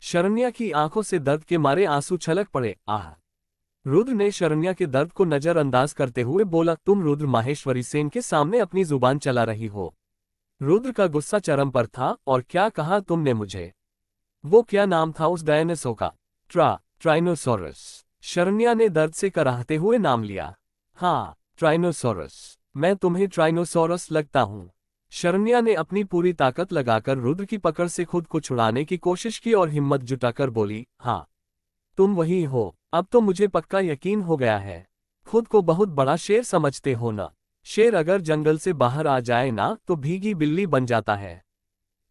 शरण्या की आंखों से दर्द के मारे आंसू छलक पड़े। आह! रुद्र ने शरण्या के दर्द को नजरअंदाज करते हुए बोला, तुम रुद्र माहेश्वरी सेन के सामने अपनी जुबान चला रही हो। रुद्र का गुस्सा चरम पर था। और क्या कहा तुमने मुझे? वो क्या नाम था उस डायनासोर का? ट्राइनोसोरस। शरण्या ने दर्द से कराहते हुए नाम लिया। हाँ, ट्राइनोसोरस। मैं तुम्हें ट्राइनोसोरस लगता हूँ। शरण्या ने अपनी पूरी ताकत लगाकर रुद्र की पकड़ से खुद को छुड़ाने की कोशिश की और हिम्मत जुटाकर बोली, हाँ, तुम वही हो। अब तो मुझे पक्का यकीन हो गया है। खुद को बहुत बड़ा शेर समझते हो ना? शेर अगर जंगल से बाहर आ जाए ना, तो भीगी बिल्ली बन जाता है।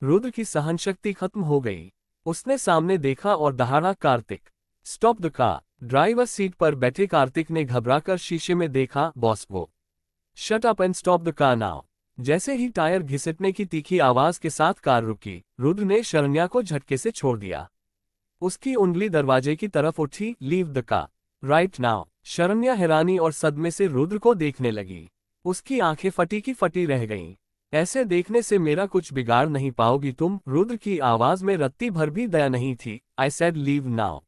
रुद्र की सहनशक्ति खत्म हो गई। उसने सामने देखा और दहाड़ा, Kartik! Stop the car! Driver seat पर बैठे कार्तिक ने घबराकर शीशे में देखा। बॉस, वो shut up and stop the car now! जैसे ही टायर घिसटने की तीखी आवाज के साथ कार रुकी, रुद्र ने शरण्या को झटके से छोड़ दिया। उसकी उंगली दरवाजे की तरफ उठी। Leave the car right now! Saranya हैरानी और सदमे से रुद्र को देखने लगी। उसकी आंखें फटी की फटी रह गईं। ऐसे देखने से मेरा कुछ बिगाड़ नहीं पाओगी तुम? रुद्र की आवाज में रत्ती भर भी दया नहीं थी। I said leave now.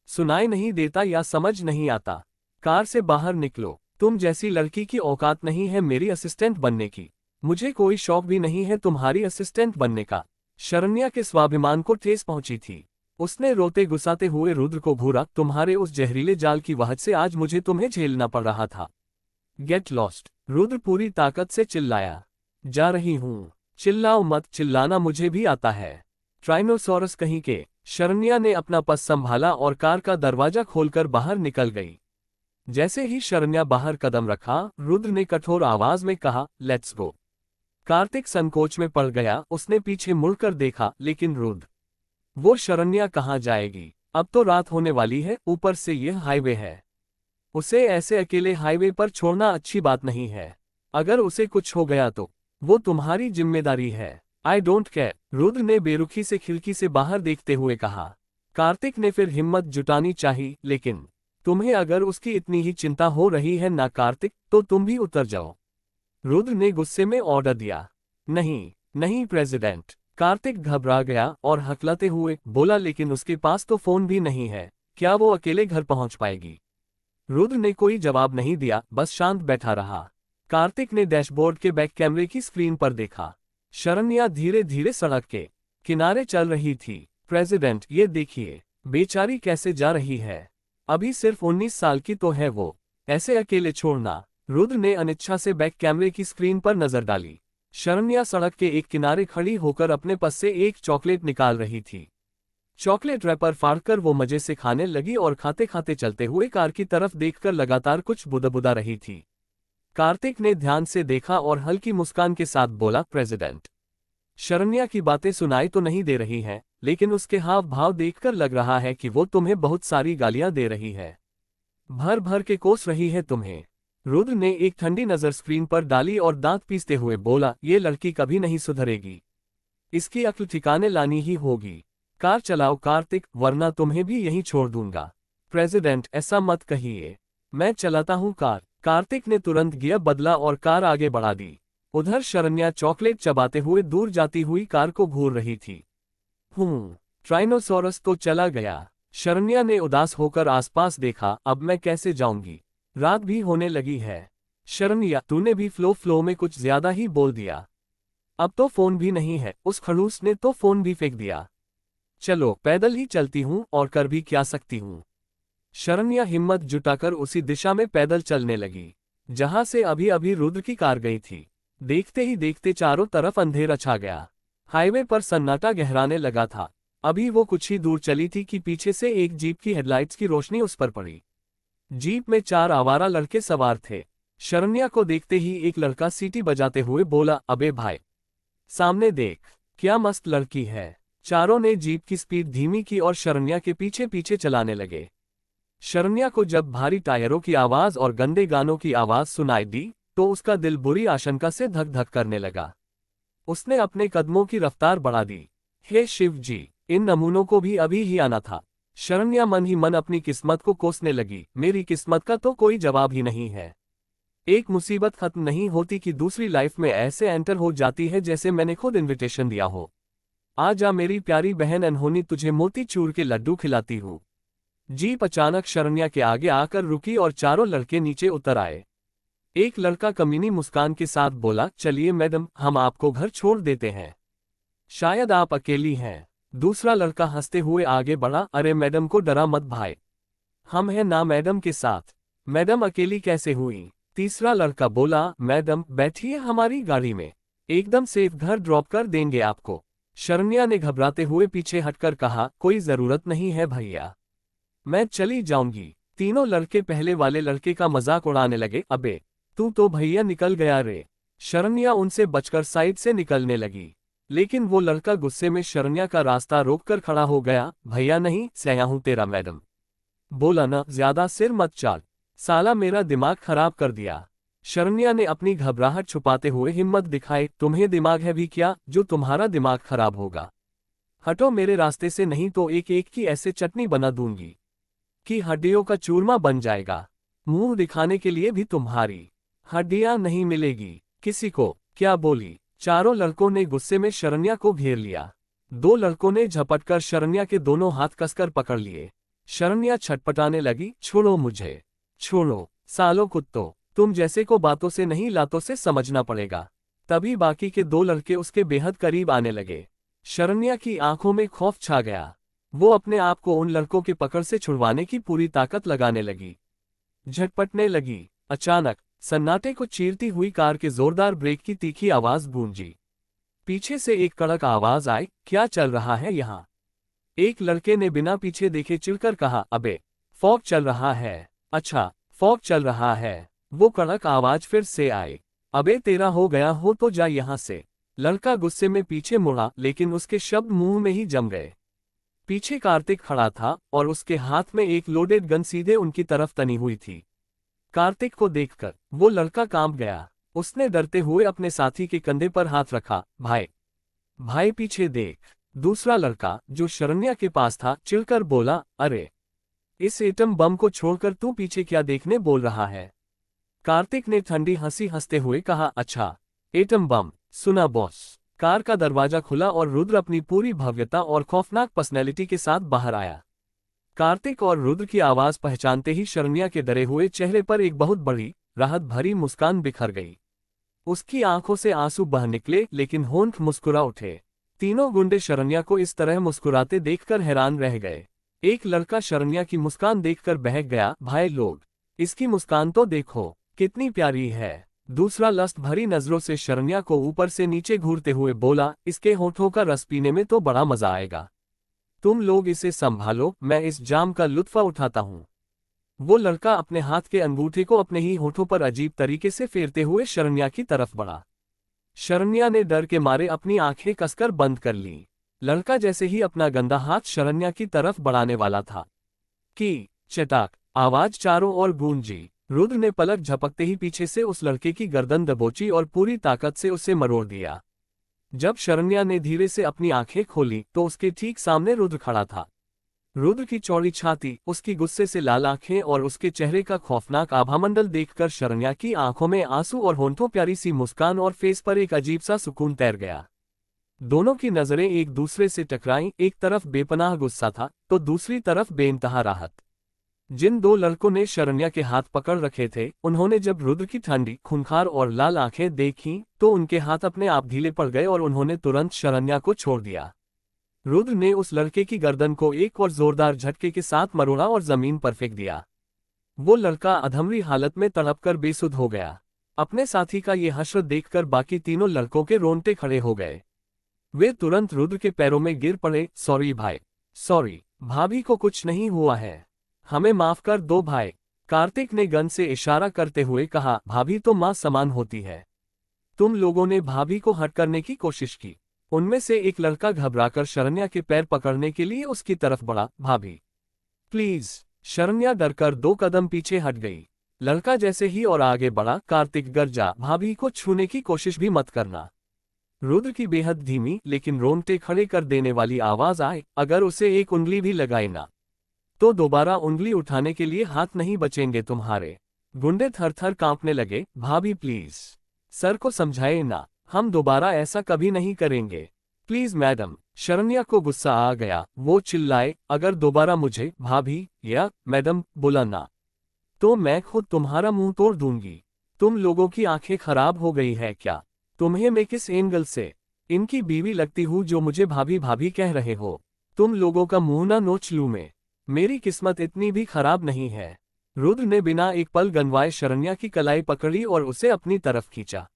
सुनाई नहीं देता या समझ नहीं आता? कार से बाहर निकलो। तुम जैसी लड़की की औकात नहीं है मेरी असिस्टेंट बनने की। मुझे कोई शौक भी नहीं है तुम्हारी असिस्टेंट बनने का। शरण्या के स्वाभिमान को ठेस पहुंची थी। उसने रोते गुस्साते हुए रुद्र को घूरा। तुम्हारे उस जहरीले जाल की वजह से आज मुझे तुम्हें झेलना पड़ रहा था। Get lost! रुद्र पूरी ताकत से चिल्लाया। जा रही हूं। चिल्लाओ मत, चिल्लाना मुझे भी आता है। ट्राइनोसोरस कहीं के! शरण्या ने अपना पस संभाला और कार का दरवाजा खोलकर बाहर निकल गई। जैसे ही शरण्या बाहर कदम रखा, रुद्र ने कठोर आवाज में कहा, लेट्स गो। कार्तिक संकोच में पड़ गया। उसने पीछे मुड़कर देखा, लेकिन रुद्र! वो शरण्या कहाँ जाएगी? अब तो रात होने वाली है, ऊपर से यह हाईवे है। उसे ऐसे अकेले हाईवे पर छोड़ना अच्छी बात नहीं है। अगर उसे कुछ हो गया तो वो तुम्हारी जिम्मेदारी है। I don't care! रुद्र ने बेरुखी से खिड़की से बाहर देखते हुए कहा। कार्तिक ने फिर हिम्मत जुटानी चाहिए, लेकिन तुम्हें अगर उसकी इतनी ही चिंता हो रही है ना कार्तिक, तो तुम भी उतर जाओ। रुद्र ने गुस्से में ऑर्डर दिया। नहीं नहीं प्रेसिडेंट, कार्तिक घबरा गया और हकलाते हुए बोला, लेकिन उसके पास तो फोन भी नहीं है, क्या वो अकेले घर पहुंच पाएगी? रुद्र ने कोई जवाब नहीं दिया, बस शांत बैठा रहा। कार्तिक ने डैशबोर्ड के बैक कैमरे की स्क्रीन पर देखा। शरण्या धीरे धीरे सड़क के किनारे चल रही थी। प्रेसिडेंट, ये देखिए, बेचारी कैसे जा रही है। अभी सिर्फ 19 साल की तो है वो, ऐसे अकेले छोड़ना। रुद्र ने अनिच्छा से बैक कैमरे की स्क्रीन पर नजर डाली। शरण्या सड़क के एक किनारे खड़ी होकर अपने पास से एक चॉकलेट निकाल रही थी। चॉकलेट रैपर फाड़कर वो मजे से खाने लगी और खाते खाते चलते हुए कार की तरफ देखकर लगातार कुछ बुदबुदा रही थी। कार्तिक ने ध्यान से देखा और हल्की मुस्कान के साथ बोला, प्रेसिडेंट, शरण्या की बातें सुनाई तो नहीं दे रही हैं, लेकिन उसके हाव भाव देखकर लग रहा है कि वो तुम्हें बहुत सारी गालियां दे रही है, भर भर के कोस रही है तुम्हें। रुद्र ने एक ठंडी नजर स्क्रीन पर डाली और दांत पीसते हुए बोला, ये लड़की कभी नहीं सुधरेगी, इसकी अक्ल ठिकाने लानी ही होगी। कार चलाओ कार्तिक, वरना तुम्हें भी यहीं छोड़ दूंगा। प्रेसिडेंट, ऐसा मत कहिए, मैं चलाता हूं कार। कार्तिक ने तुरंत गियर बदला और कार आगे बढ़ा दी। उधर शरण्या चॉकलेट चबाते हुए दूर जाती हुई कार को घूर रही थी। ट्राइनोसॉरस तो चला गया। शरण्या ने उदास होकर आसपास देखा, अब मैं कैसे जाऊंगी, रात भी होने लगी है। शरण्या, तूने भी फ्लो में कुछ ज्यादा ही बोल दिया। अब तो फोन भी नहीं है, उस खड़ूस ने तो फोन भी फेंक दिया। चलो पैदल ही चलती हूँ, और कर भी क्या सकती हूँ। शरण्या हिम्मत जुटाकर उसी दिशा में पैदल चलने लगी, जहां से अभी अभी रुद्र की कार गई थी। देखते ही देखते चारों तरफ अंधेरा छा गया। हाईवे पर सन्नाटा गहराने लगा था। अभी वो कुछ ही दूर चली थी कि पीछे से एक जीप की हेडलाइट्स की रोशनी उस पर पड़ी। जीप में 4 आवारा लड़के सवार थे। शरण्या को देखते ही एक लड़का सीटी बजाते हुए बोला, अबे भाई, सामने देख, क्या मस्त लड़की है। चारों ने जीप की स्पीड धीमी की और शरण्या के पीछे पीछे चलाने लगे। शरण्या को जब भारी टायरों की आवाज और गंदे गानों की आवाज सुनाई दी, तो उसका दिल बुरी आशंका से धक धक करने लगा। उसने अपने कदमों की रफ्तार बढ़ा दी। हे शिव जी, इन नमूनों को भी अभी ही आना था। शरण्या मन ही मन अपनी किस्मत को कोसने लगी, मेरी किस्मत का तो कोई जवाब ही नहीं है। एक मुसीबत खत्म नहीं होती कि दूसरी लाइफ में ऐसे एंटर हो जाती है जैसे मैंने खुद इनविटेशन दिया हो। आ जा मेरी प्यारी बहन अनहोनी, तुझे मोती चूर के लड्डू खिलाती हूँ। जीप अचानक शरण्या के आगे आकर रुकी और चारों लड़के नीचे उतर आए। एक लड़का कमीनी मुस्कान के साथ बोला, चलिए मैडम, हम आपको घर छोड़ देते हैं, शायद आप अकेली हैं। दूसरा लड़का हंसते हुए आगे बढ़ा, अरे मैडम को डरा मत भाई, हम हैं ना मैडम के साथ। मैडम अकेली कैसे हुई? तीसरा लड़का बोला, मैडम बैठिए हमारी गाड़ी में, एकदम सेफ घर ड्रॉप कर देंगे आपको। शरण्या ने घबराते हुए पीछे हटकर कहा, कोई जरूरत नहीं है भैया, मैं चली जाऊंगी। तीनों लड़के पहले वाले लड़के का मजाक उड़ाने लगे, अबे तू तो भैया निकल गया रे। शरण्या उनसे बचकर साइड से निकलने लगी, लेकिन वो लड़का गुस्से में शरण्या का रास्ता रोककर खड़ा हो गया। भैया नहीं, सया हूं तेरा मैडम। बोला ना, ज्यादा सिर मत चाल, साला मेरा दिमाग खराब कर दिया। शरण्या ने अपनी घबराहट छुपाते हुए हिम्मत दिखाई, तुम्हें दिमाग है भी क्या जो तुम्हारा दिमाग खराब होगा? हटो मेरे रास्ते से, नहीं तो एक एक की ऐसे चटनी बना दूंगी कि हड्डियों का चूरमा बन जाएगा। मुंह दिखाने के लिए भी तुम्हारी हड्डियां नहीं मिलेगी किसी को। क्या बोली? चारों लड़कों ने गुस्से में शरण्या को घेर लिया। 2 लड़कों ने झपटकर शरण्या के दोनों हाथ कसकर पकड़ लिए। शरण्या छटपटाने लगी, छोड़ो मुझे, छोड़ो सालों कुत्तों, तुम जैसे को बातों से नहीं लातों से समझना पड़ेगा। तभी बाकी के 2 लड़के उसके बेहद करीब आने लगे। शरण्या की आंखों में खौफ छा गया। वो अपने आप को उन लड़कों के पकड़ से छुड़वाने की पूरी ताकत लगाने लगी, झटपटने लगी। अचानक सन्नाटे को चीरती हुई कार के जोरदार ब्रेक की तीखी आवाज गूंजी। पीछे से एक कड़क आवाज आई, क्या चल रहा है यहाँ? एक लड़के ने बिना पीछे देखे चिढ़कर कहा, अबे फॉग चल रहा है। अच्छा फॉग चल रहा है। वो कड़क आवाज फिर से आई, अबे तेरा हो गया हो तो जा यहाँ से। लड़का गुस्से में पीछे मुड़ा, लेकिन उसके शब्द मुंह में ही जम गए। पीछे कार्तिक खड़ा था और उसके हाथ में एक लोडेड गन सीधे उनकी तरफ तनी हुई थी। कार्तिक को देखकर वो लड़का कांप गया। उसने डरते हुए अपने साथी के कंधे पर हाथ रखा, भाई भाई पीछे देख। दूसरा लड़का जो शरण्या के पास था चिढ़कर बोला, अरे इस एटम बम को छोड़कर तू पीछे क्या देखने बोल रहा है? कार्तिक ने ठंडी हंसी हंसते हुए कहा, अच्छा एटम बम, सुना बॉस। कार का दरवाजा खुला और रुद्र अपनी पूरी भव्यता और खौफनाक पर्सनैलिटी के साथ बाहर आया। कार्तिक और रुद्र की आवाज पहचानते ही शरण्या के डरे हुए चेहरे पर एक बहुत बड़ी, राहत भरी मुस्कान बिखर गई। उसकी आंखों से आंसू बह निकले, लेकिन होंठ मुस्कुरा उठे। तीनों गुंडे शरण्या को इस तरह मुस्कुराते देखकर हैरान रह गए। एक लड़का शरण्या की मुस्कान देखकर बहक गया, भाई लोग, इसकी मुस्कान तो देखो, कितनी प्यारी है। दूसरा लस्ट भरी नजरों से शरण्या को ऊपर से नीचे घूरते हुए बोला, इसके होठों का रस पीने में तो बड़ा मजा आएगा। तुम लोग इसे संभालो, मैं इस जाम का लुत्फ उठाता हूँ। वो लड़का अपने हाथ के अंगूठे को अपने ही होठों पर अजीब तरीके से फेरते हुए शरण्या की तरफ बढ़ा। शरण्या ने डर के मारे अपनी आंखें कसकर बंद कर लीं। लड़का जैसे ही अपना गंदा हाथ शरण्या की तरफ बढ़ाने वाला था कि चटाक आवाज चारों ओर गूंजी। रुद्र ने पलक झपकते ही पीछे से उस लड़के की गर्दन दबोची और पूरी ताकत से उसे मरोड़ दिया। जब शरण्या ने धीरे से अपनी आंखें खोली तो उसके ठीक सामने रुद्र खड़ा था। रुद्र की चौड़ी छाती, उसकी गुस्से से लाल आंखें और उसके चेहरे का खौफनाक आभामंडल देखकर शरण्या की आंखों में आंसू और होंठों प्यारी सी मुस्कान और फेस पर एक अजीब सा सुकून तैर गया। दोनों की नजरें एक दूसरे से टकराईं, एक तरफ बेपनाह गुस्सा था तो दूसरी तरफ बेइंतहा राहत। जिन दो लड़कों ने शरण्या के हाथ पकड़ रखे थे, उन्होंने जब रुद्र की ठंडी, खूंखार और लाल आंखें देखीं तो उनके हाथ अपने आप ढीले पड़ गए और उन्होंने तुरंत शरण्या को छोड़ दिया। रुद्र ने उस लड़के की गर्दन को एक और जोरदार झटके के साथ मरोड़ा और जमीन पर फेंक दिया। वो लड़का अधमरी हालत में तड़पकर बेसुध हो गया। अपने साथी का ये हश्र देखकर बाकी तीनों लड़कों के रोंगटे खड़े हो गए। वे तुरंत रुद्र के पैरों में गिर पड़े। सॉरी भाई, सॉरी, भाभी को कुछ नहीं हुआ है, हमें माफ कर दो भाई। कार्तिक ने गन से इशारा करते हुए कहा, भाभी तो मां समान होती है। तुम लोगों ने भाभी को हट करने की कोशिश की। उनमें से एक लड़का घबराकर शरण्या के पैर पकड़ने के लिए उसकी तरफ बढ़ा। भाभी प्लीज। शरण्या डरकर 2 कदम पीछे हट गई। लड़का जैसे ही और आगे बढ़ा, कार्तिक गरजा, भाभी को छूने की कोशिश भी मत करना। रुद्र की बेहद धीमी लेकिन रोंगटे खड़े कर देने वाली आवाज आए, अगर उसे एक उंगली भी लगाए ना तो दोबारा उंगली उठाने के लिए हाथ नहीं बचेंगे तुम्हारे। गुंडे थर थर कांपने लगे। भाभी प्लीज, सर को समझाए ना, हम दोबारा ऐसा कभी नहीं करेंगे, प्लीज मैडम। शरण्या को गुस्सा आ गया। वो चिल्लाए, अगर दोबारा मुझे भाभी या मैडम बुलाना तो मैं खुद तुम्हारा मुंह तोड़ दूंगी। तुम लोगों की आंखें खराब हो गई है क्या? तुम्हें मैं किस एंगल से इनकी बीवी लगती हूँ जो मुझे भाभी भाभी कह रहे हो? तुम लोगों का मुंह ना नोच लूं मैं? मेरी किस्मत इतनी भी खराब नहीं है। रुद्र ने बिना एक पल गंवाए शरण्या की कलाई पकड़ी और उसे अपनी तरफ खींचा।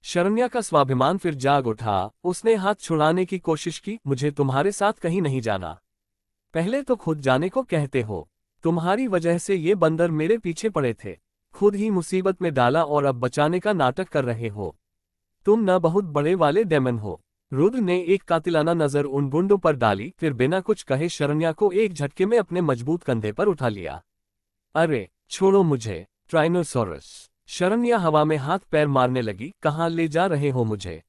शरण्या का स्वाभिमान फिर जाग उठा। उसने हाथ छुड़ाने की कोशिश की। मुझे तुम्हारे साथ कहीं नहीं जाना। पहले तो खुद जाने को कहते हो। तुम्हारी वजह से ये बंदर मेरे पीछे पड़े थे, खुद ही मुसीबत में डाला और अब बचाने का नाटक कर रहे हो। तुम न बहुत बड़े वाले डेमन हो। रुद्र ने एक कातिलाना नजर उन गुंडों पर डाली, फिर बिना कुछ कहे शरण्या को एक झटके में अपने मजबूत कंधे पर उठा लिया। अरे छोड़ो मुझे, ट्राइनोसॉरस। शरण्या हवा में हाथ पैर मारने लगी। कहाँ ले जा रहे हो मुझे?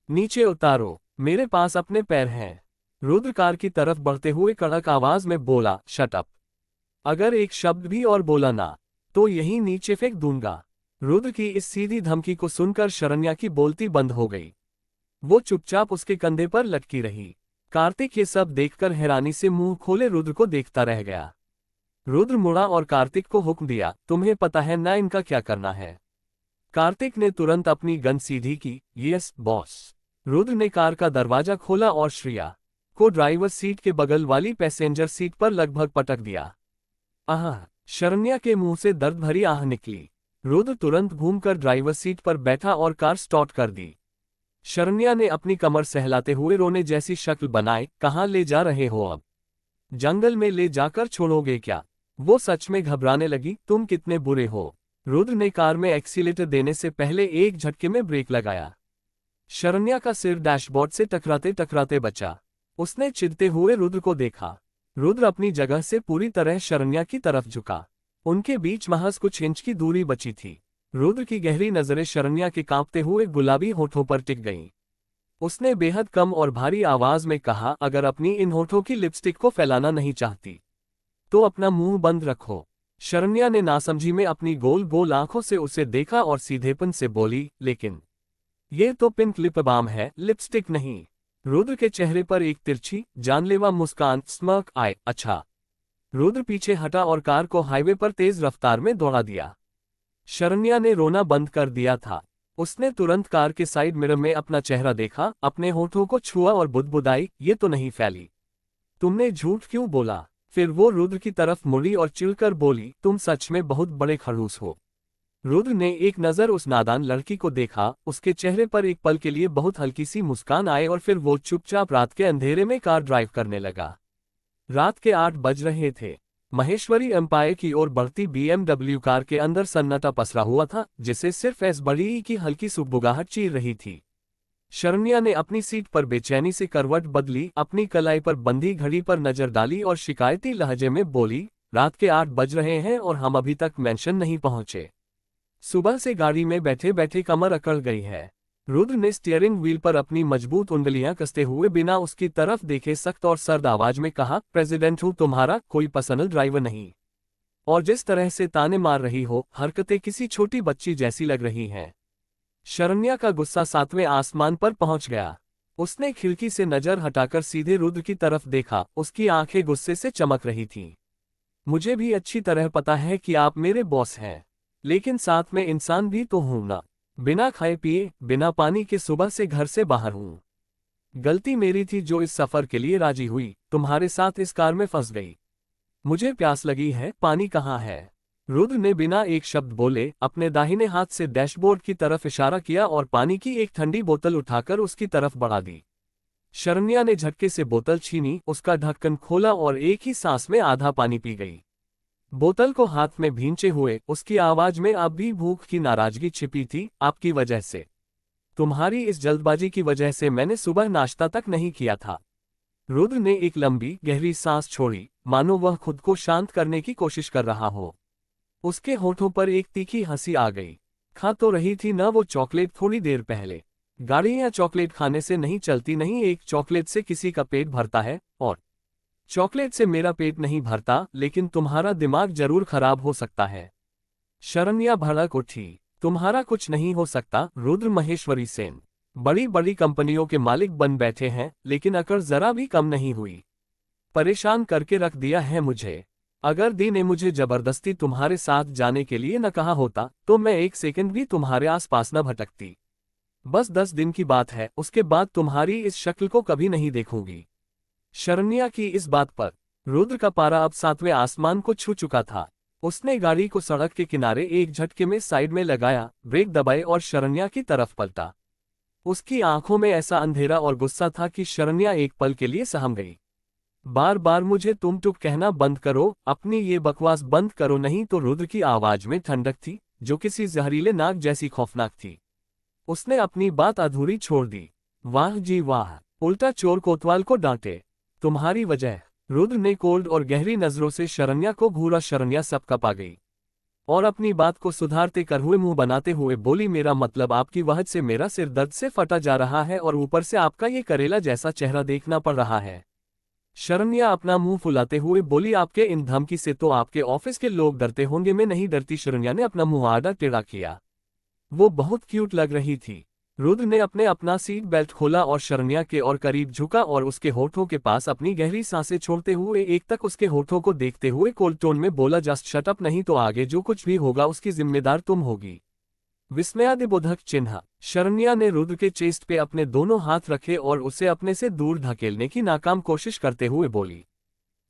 नीचे उतारो, मेरे पास अपने पैर हैं। रुद्र कार की तरफ बढ़ते हुए कड़क आवाज में बोला, शट अप। अगर एक शब्द भी और बोला ना तो यहीं नीचे फेंक दूंगा। रुद्र की इस सीधी धमकी को सुनकर शरण्या की बोलती बंद हो गई। वो चुपचाप उसके कंधे पर लटकी रही। कार्तिक ये सब देखकर हैरानी से मुंह खोले रुद्र को देखता रह गया। रुद्र मुड़ा और कार्तिक को हुक्म दिया, तुम्हें पता है ना इनका क्या करना है? कार्तिक ने तुरंत अपनी गन सीधी की। Yes boss. रुद्र ने कार का दरवाजा खोला और श्रेया को ड्राइवर सीट के बगल वाली पैसेंजर सीट पर लगभग पटक दिया। आह! शरण्या के मुंह से दर्द भरी आह निकली। रुद्र तुरंत घूमकर ड्राइवर सीट पर बैठा और कार स्टार्ट कर दी। शरण्या ने अपनी कमर सहलाते हुए रोने जैसी शक्ल बनाए। कहाँ ले जा रहे हो अब? जंगल में ले जाकर छोड़ोगे क्या? वो सच में घबराने लगी। तुम कितने बुरे हो। रुद्र ने कार में एक्सीलेटर देने से पहले एक झटके में ब्रेक लगाया। शरण्या का सिर डैशबोर्ड से टकराते टकराते बचा। उसने चिढ़ते हुए रुद्र को देखा। रुद्र अपनी जगह से पूरी तरह शरण्या की तरफ झुका। उनके बीच महज कुछ इंच की दूरी बची थी। रुद्र की गहरी नजरें शरण्या के कांपते हुए गुलाबी होठों पर टिक गईं। उसने बेहद कम और भारी आवाज में कहा, अगर अपनी इन होठों की लिपस्टिक को फैलाना नहीं चाहती तो अपना मुंह बंद रखो। शरण्या ने नासमझी में अपनी गोल गोल आंखों से उसे देखा और सीधेपन से बोली, लेकिन ये तो पिंक लिप बाम है, लिपस्टिक नहीं। रुद्र के चेहरे पर एक तिरछी जानलेवा मुस्कान स्मर्क आए। अच्छा। रुद्र पीछे हटा और कार को हाईवे पर तेज रफ्तार में दौड़ा दिया। शरण्या ने रोना बंद कर दिया था। उसने तुरंत कार के साइड मिरर में अपना चेहरा देखा, अपने होठों को छुआ और बुदबुदाई, ये तो नहीं फैली। तुमने झूठ क्यों बोला? फिर वो रुद्र की तरफ मुड़ी और चिढ़कर बोली, तुम सच में बहुत बड़े खड़ूस हो। रुद्र ने एक नज़र उस नादान लड़की को देखा, उसके चेहरे पर एक पल के लिए बहुत हल्की सी मुस्कान आई और फिर वो चुपचाप रात के अंधेरे में कार ड्राइव करने लगा। रात के 8 बज रहे थे। महेश्वरी एम्पायर की ओर बढ़ती BMW कार के अंदर सन्नाटा पसरा हुआ था, जिसे सिर्फ एस बड़ी की हल्की सुगबुगाहट चीर रही थी। शरण्या ने अपनी सीट पर बेचैनी से करवट बदली, अपनी कलाई पर बंधी घड़ी पर नजर डाली और शिकायती लहजे में बोली, रात के 8 बज रहे हैं और हम अभी तक मेंशन नहीं पहुंचे। सुबह से गाड़ी में बैठे बैठे कमर अकड़ गई है। रुद्र ने स्टीयरिंग व्हील पर अपनी मजबूत उंगलियां कसते हुए बिना उसकी तरफ देखे सख्त और सर्द आवाज में कहा, प्रेसिडेंट हूं तुम्हारा, कोई पर्सनल ड्राइवर नहीं। और जिस तरह से ताने मार रही हो, हरकतें किसी छोटी बच्ची जैसी लग रही हैं। शरण्या का गुस्सा 7वें आसमान पर पहुंच गया। उसने खिड़की से नजर हटाकर सीधे रुद्र की तरफ देखा, उसकी आंखें गुस्से से चमक रही थीं। मुझे भी अच्छी तरह पता है कि आप मेरे बॉस हैं, लेकिन साथ में इंसान भी तो हूं ना। बिना खाए पिए, बिना पानी के सुबह से घर से बाहर हूं। गलती मेरी थी जो इस सफर के लिए राजी हुई, तुम्हारे साथ इस कार में फंस गई। मुझे प्यास लगी है, पानी कहाँ है? रुद्र ने बिना एक शब्द बोले अपने दाहिने हाथ से डैशबोर्ड की तरफ इशारा किया और पानी की एक ठंडी बोतल उठाकर उसकी तरफ बढ़ा दी। शरण्या ने झटके से बोतल छीनी, उसका ढक्कन खोला और एक ही सांस में आधा पानी पी गई। बोतल को हाथ में भींचे हुए उसकी आवाज में अब भी भूख की नाराजगी छिपी थी, आपकी वजह से। तुम्हारी इस जल्दबाजी की वजह से मैंने सुबह नाश्ता तक नहीं किया था। रुद्र ने एक लंबी गहरी सांस छोड़ी, मानो वह खुद को शांत करने की कोशिश कर रहा हो। उसके होठों पर एक तीखी हंसी आ गई। खा तो रही थी ना वो चॉकलेट थोड़ी देर पहले। गाड़ियां चॉकलेट खाने से नहीं चलती, नहीं, एक चॉकलेट से किसी का पेट भरता है, और चॉकलेट से मेरा पेट नहीं भरता, लेकिन तुम्हारा दिमाग जरूर खराब हो सकता है। शरण्या भड़क उठी, तुम्हारा कुछ नहीं हो सकता। रुद्र महेश्वरी सेन बड़ी बड़ी कंपनियों के मालिक बन बैठे हैं, लेकिन अकड़ जरा भी कम नहीं हुई। परेशान करके रख दिया है मुझे। अगर दी ने मुझे जबरदस्ती तुम्हारे साथ जाने के लिए न कहा होता तो मैं एक सेकंड भी तुम्हारे आसपास न भटकती। बस 10 दिन की बात है, उसके बाद तुम्हारी इस शक्ल को कभी नहीं देखूंगी। शरण्या की इस बात पर रुद्र का पारा अब 7वें आसमान को छू चुका था। उसने गाड़ी को सड़क के किनारे एक झटके में साइड में लगाया, ब्रेक दबाए और शरण्या की तरफ पलटा। उसकी आंखों में ऐसा अंधेरा और गुस्सा था कि शरण्या एक पल के लिए सहम गई। बार बार मुझे तुम टुक कहना बंद करो, अपनी ये बकवास बंद करो, नहीं तो। रुद्र की आवाज में ठंडक थी जो किसी जहरीले नाग जैसी खौफनाक थी। उसने अपनी बात अधूरी छोड़ दी। वाह जी वाह, उल्टा चोर कोतवाल को डांटे। तुम्हारी वजह। रुद्र ने कोल्ड और गहरी नजरों से शरण्या को घूरा। शरण्या सबका पा गई और अपनी बात को सुधारते कर हुए मुंह बनाते हुए बोली, मेरा मतलब आपकी वजह से मेरा सिर दर्द से फटा जा रहा है और ऊपर से आपका ये करेला जैसा चेहरा देखना पड़ रहा है। शरण्या अपना मुंह फुलाते हुए बोली, आपके इन धमकी से तो आपके ऑफिस के लोग डरते होंगे, मैं नहीं डरती। शरण्या ने अपना मुंह आड़ा टेढ़ा किया। वो बहुत क्यूट लग रही थी। रुद्र ने अपना सीट बेल्ट खोला और शरण्या के और करीब झुका और उसके होठों के पास अपनी गहरी सांसें छोड़ते हुए एक तक उसके होठों को देखते हुए कोल्ड टोन में बोला, जस्ट शट अप, नहीं तो आगे जो कुछ भी होगा उसकी जिम्मेदार तुम होगी। विस्मयादिबोधक चिन्ह। शरण्या ने रुद्र के चेस्ट पे अपने दोनों हाथ रखे और उसे अपने से दूर धकेलने की नाकाम कोशिश करते हुए बोली,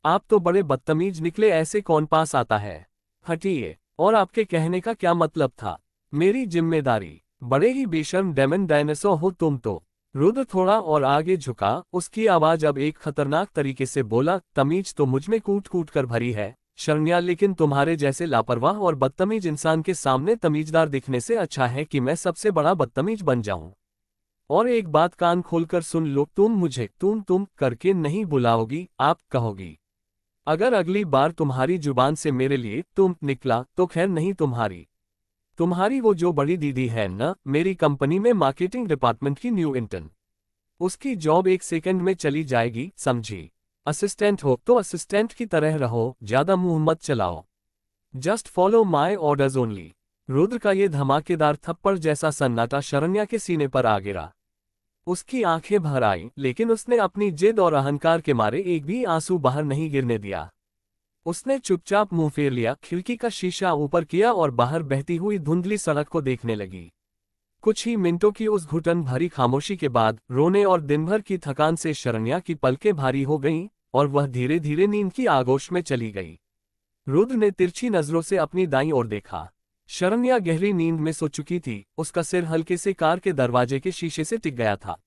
आप तो बड़े बदतमीज निकले, ऐसे कौन पास आता है? हटिए। और आपके कहने का क्या मतलब था? मेरी जिम्मेदारी। बड़े ही बेशर्म डेमन डायनासोर हो तुम तो। रुद्र थोड़ा और आगे झुका, उसकी आवाज अब एक खतरनाक तरीके से बोला, तमीज तो मुझ में कूट कूट कर भरी है शरण्या, लेकिन तुम्हारे जैसे लापरवाह और बदतमीज इंसान के सामने तमीजदार दिखने से अच्छा है कि मैं सबसे बड़ा बदतमीज बन जाऊं। और एक बात कान खोलकर सुन लो, तुम मुझे तुम करके नहीं बुलाओगी, आप कहोगी। अगर अगली बार तुम्हारी जुबान से मेरे लिए तुम निकला तो खैर नहीं। तुम्हारी वो जो बड़ी दीदी है ना, मेरी कंपनी में मार्केटिंग डिपार्टमेंट की न्यू इंटर्न, उसकी जॉब 1 सेकंड में चली जाएगी, समझी? असिस्टेंट हो तो असिस्टेंट की तरह रहो, ज्यादा मुंह मत चलाओ। Just follow my orders only. Rudra का ये धमाकेदार थप्पड़ जैसा सन्नाटा शरण्या के सीने पर आ गिरा। उसकी आंखें भर आईं, लेकिन उसने अपनी जिद और अहंकार के मारे एक भी आंसू बाहर नहीं गिरने दिया। उसने चुपचाप मुंह फेर लिया, खिड़की का शीशा ऊपर किया और बाहर बहती हुई धुंधली सड़क को देखने लगी। कुछ ही मिनटों की उस घुटन भरी खामोशी के बाद रोने और दिन भर की थकान से शरण्या की पलकें भारी हो गईं और वह धीरे धीरे नींद की आगोश में चली गई। रुद्र ने तिरछी नजरों से अपनी दाईं ओर देखा। शरण्या गहरी नींद में सो चुकी थी, उसका सिर हल्के से कार के दरवाजे के शीशे से टिक गया था।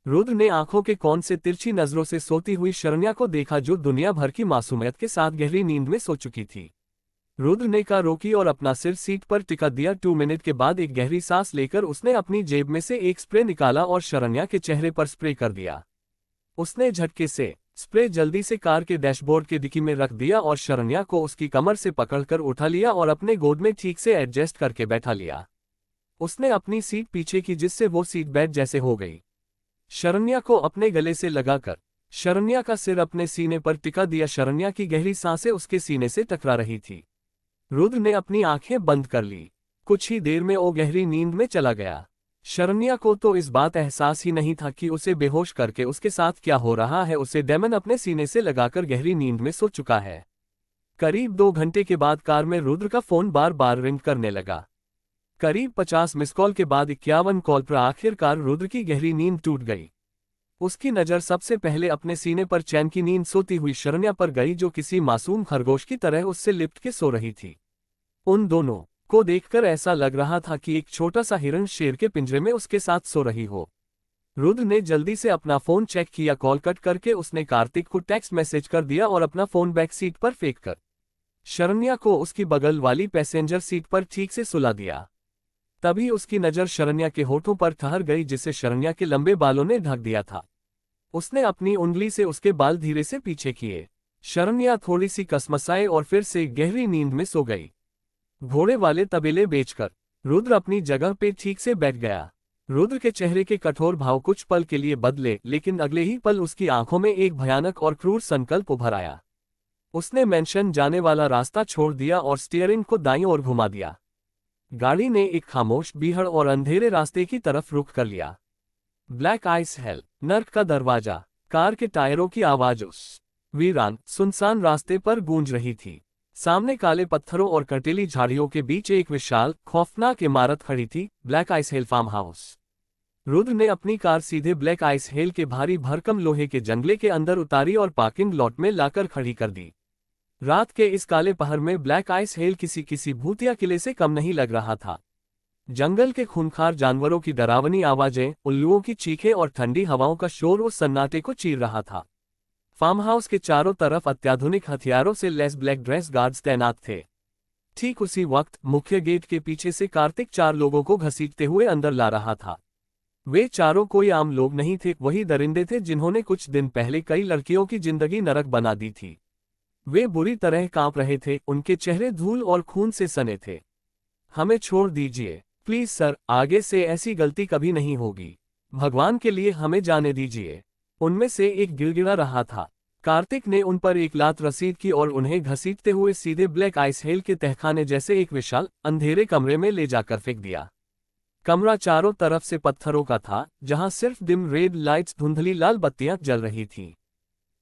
रुद्र ने आंखों के कोन से तिरछी नजरों से सोती हुई शरण्या को देखा, जो दुनिया भर की मासूमियत के साथ गहरी नींद में सो चुकी थी। रुद्र ने कार रोकी और अपना सिर सीट पर टिका दिया। 2 मिनट के बाद एक गहरी सांस लेकर उसने अपनी जेब में से एक स्प्रे निकाला और शरण्या के चेहरे पर स्प्रे कर दिया। उसने झटके से स्प्रे जल्दी से कार के डैशबोर्ड के डिक्की में रख दिया और शरण्या को उसकी कमर से पकड़कर उठा लिया और अपने गोद में ठीक से एडजस्ट करके बैठा लिया। उसने अपनी सीट पीछे की, जिससे वो सीट बेड जैसे हो गई। शरण्या को अपने गले से लगाकर शरण्या का सिर अपने सीने पर टिका दिया। शरण्या की गहरी सांसें उसके सीने से टकरा रही थी। रुद्र ने अपनी आंखें बंद कर ली। कुछ ही देर में वो गहरी नींद में चला गया। शरण्या को तो इस बात एहसास ही नहीं था कि उसे बेहोश करके उसके साथ क्या हो रहा है। उसे डेमन अपने सीने से लगाकर गहरी नींद में सो चुका है। करीब 2 घंटे के बाद कार में रुद्र का फोन बार बार रिंग करने लगा। करीब 50 मिस कॉल के बाद 51 कॉल पर आखिरकार रुद्र की गहरी नींद टूट गई। उसकी नज़र सबसे पहले अपने सीने पर चैन की नींद सोती हुई शरण्या पर गई, जो किसी मासूम खरगोश की तरह उससे लिपट के सो रही थी। उन दोनों को देखकर ऐसा लग रहा था कि एक छोटा सा हिरण शेर के पिंजरे में उसके साथ सो रही हो। रुद्र ने जल्दी से अपना फोन चेक किया। कॉल कट करके उसने कार्तिक को टेक्स्ट मैसेज कर दिया और अपना फोन बैक सीट पर फेंक कर शरण्या को उसकी बगल वाली पैसेंजर सीट पर ठीक से सुला दिया। तभी उसकी नज़र शरण्या के होठों पर ठहर गई, जिसे शरण्या के लंबे बालों ने ढक दिया था। उसने अपनी उंगली से उसके बाल धीरे से पीछे किए। शरण्या थोड़ी सी कसमसाई और फिर से गहरी नींद में सो गई। घोड़े वाले तबेले बेचकर रुद्र अपनी जगह पे ठीक से बैठ गया। रुद्र के चेहरे के कठोर भाव कुछ पल के लिए बदले, लेकिन अगले ही पल उसकी आंखों में एक भयानक और क्रूर संकल्प उभर आया। उसने मेंशन जाने वाला रास्ता छोड़ दिया और स्टीयरिंग को दाईं ओर घुमा दिया। गाड़ी ने एक खामोश, बीहड़ और अंधेरे रास्ते की तरफ रुख कर लिया। ब्लैक आइस हेल, नर्क का दरवाजा। कार के टायरों की आवाज उस वीरान सुनसान रास्ते पर गूंज रही थी। सामने काले पत्थरों और कटीली झाड़ियों के बीच एक विशाल, खौफनाक इमारत खड़ी थी, black ice hell farm house. Rudra ने अपनी कार सीधे ब्लैक आइस हेल के भारी भरकम लोहे के जंगले के अंदर उतारी और पार्किंग लॉट में लाकर खड़ी कर दी। रात के इस काले पहर में ब्लैक आइस हेल किसी भूतिया किले से कम नहीं लग रहा था। जंगल के खूंखार जानवरों की डरावनी आवाजें, उल्लुओं की चीखें और ठंडी हवाओं का शोर उस सन्नाटे को चीर रहा था। फार्म हाउस के चारों तरफ अत्याधुनिक हथियारों से लैस ब्लैक ड्रेस गार्ड्स तैनात थे। ठीक उसी वक्त मुख्य गेट के पीछे से कार्तिक 4 लोगों को घसीटते हुए अंदर ला रहा था। वे चारों कोई आम लोग नहीं थे, वही दरिंदे थे जिन्होंने कुछ दिन पहले कई लड़कियों की जिंदगी नरक बना दी थी। वे बुरी तरह कांप रहे थे, उनके चेहरे धूल और खून से सने थे। हमें छोड़ दीजिए प्लीज सर, आगे से ऐसी गलती कभी नहीं होगी। भगवान के लिए हमें जाने दीजिए। उनमें से एक गिड़गिड़ा रहा था। कार्तिक ने उन पर एक लात रसीद की और उन्हें घसीटते हुए सीधे ब्लैक आइस हेल के तहखाने जैसे एक विशाल, अंधेरे कमरे में ले जाकर फेंक दिया। कमरा चारों तरफ से पत्थरों का था, जहां सिर्फ डिम रेड लाइट्स, धुंधली लाल बत्तियां जल रही थीं।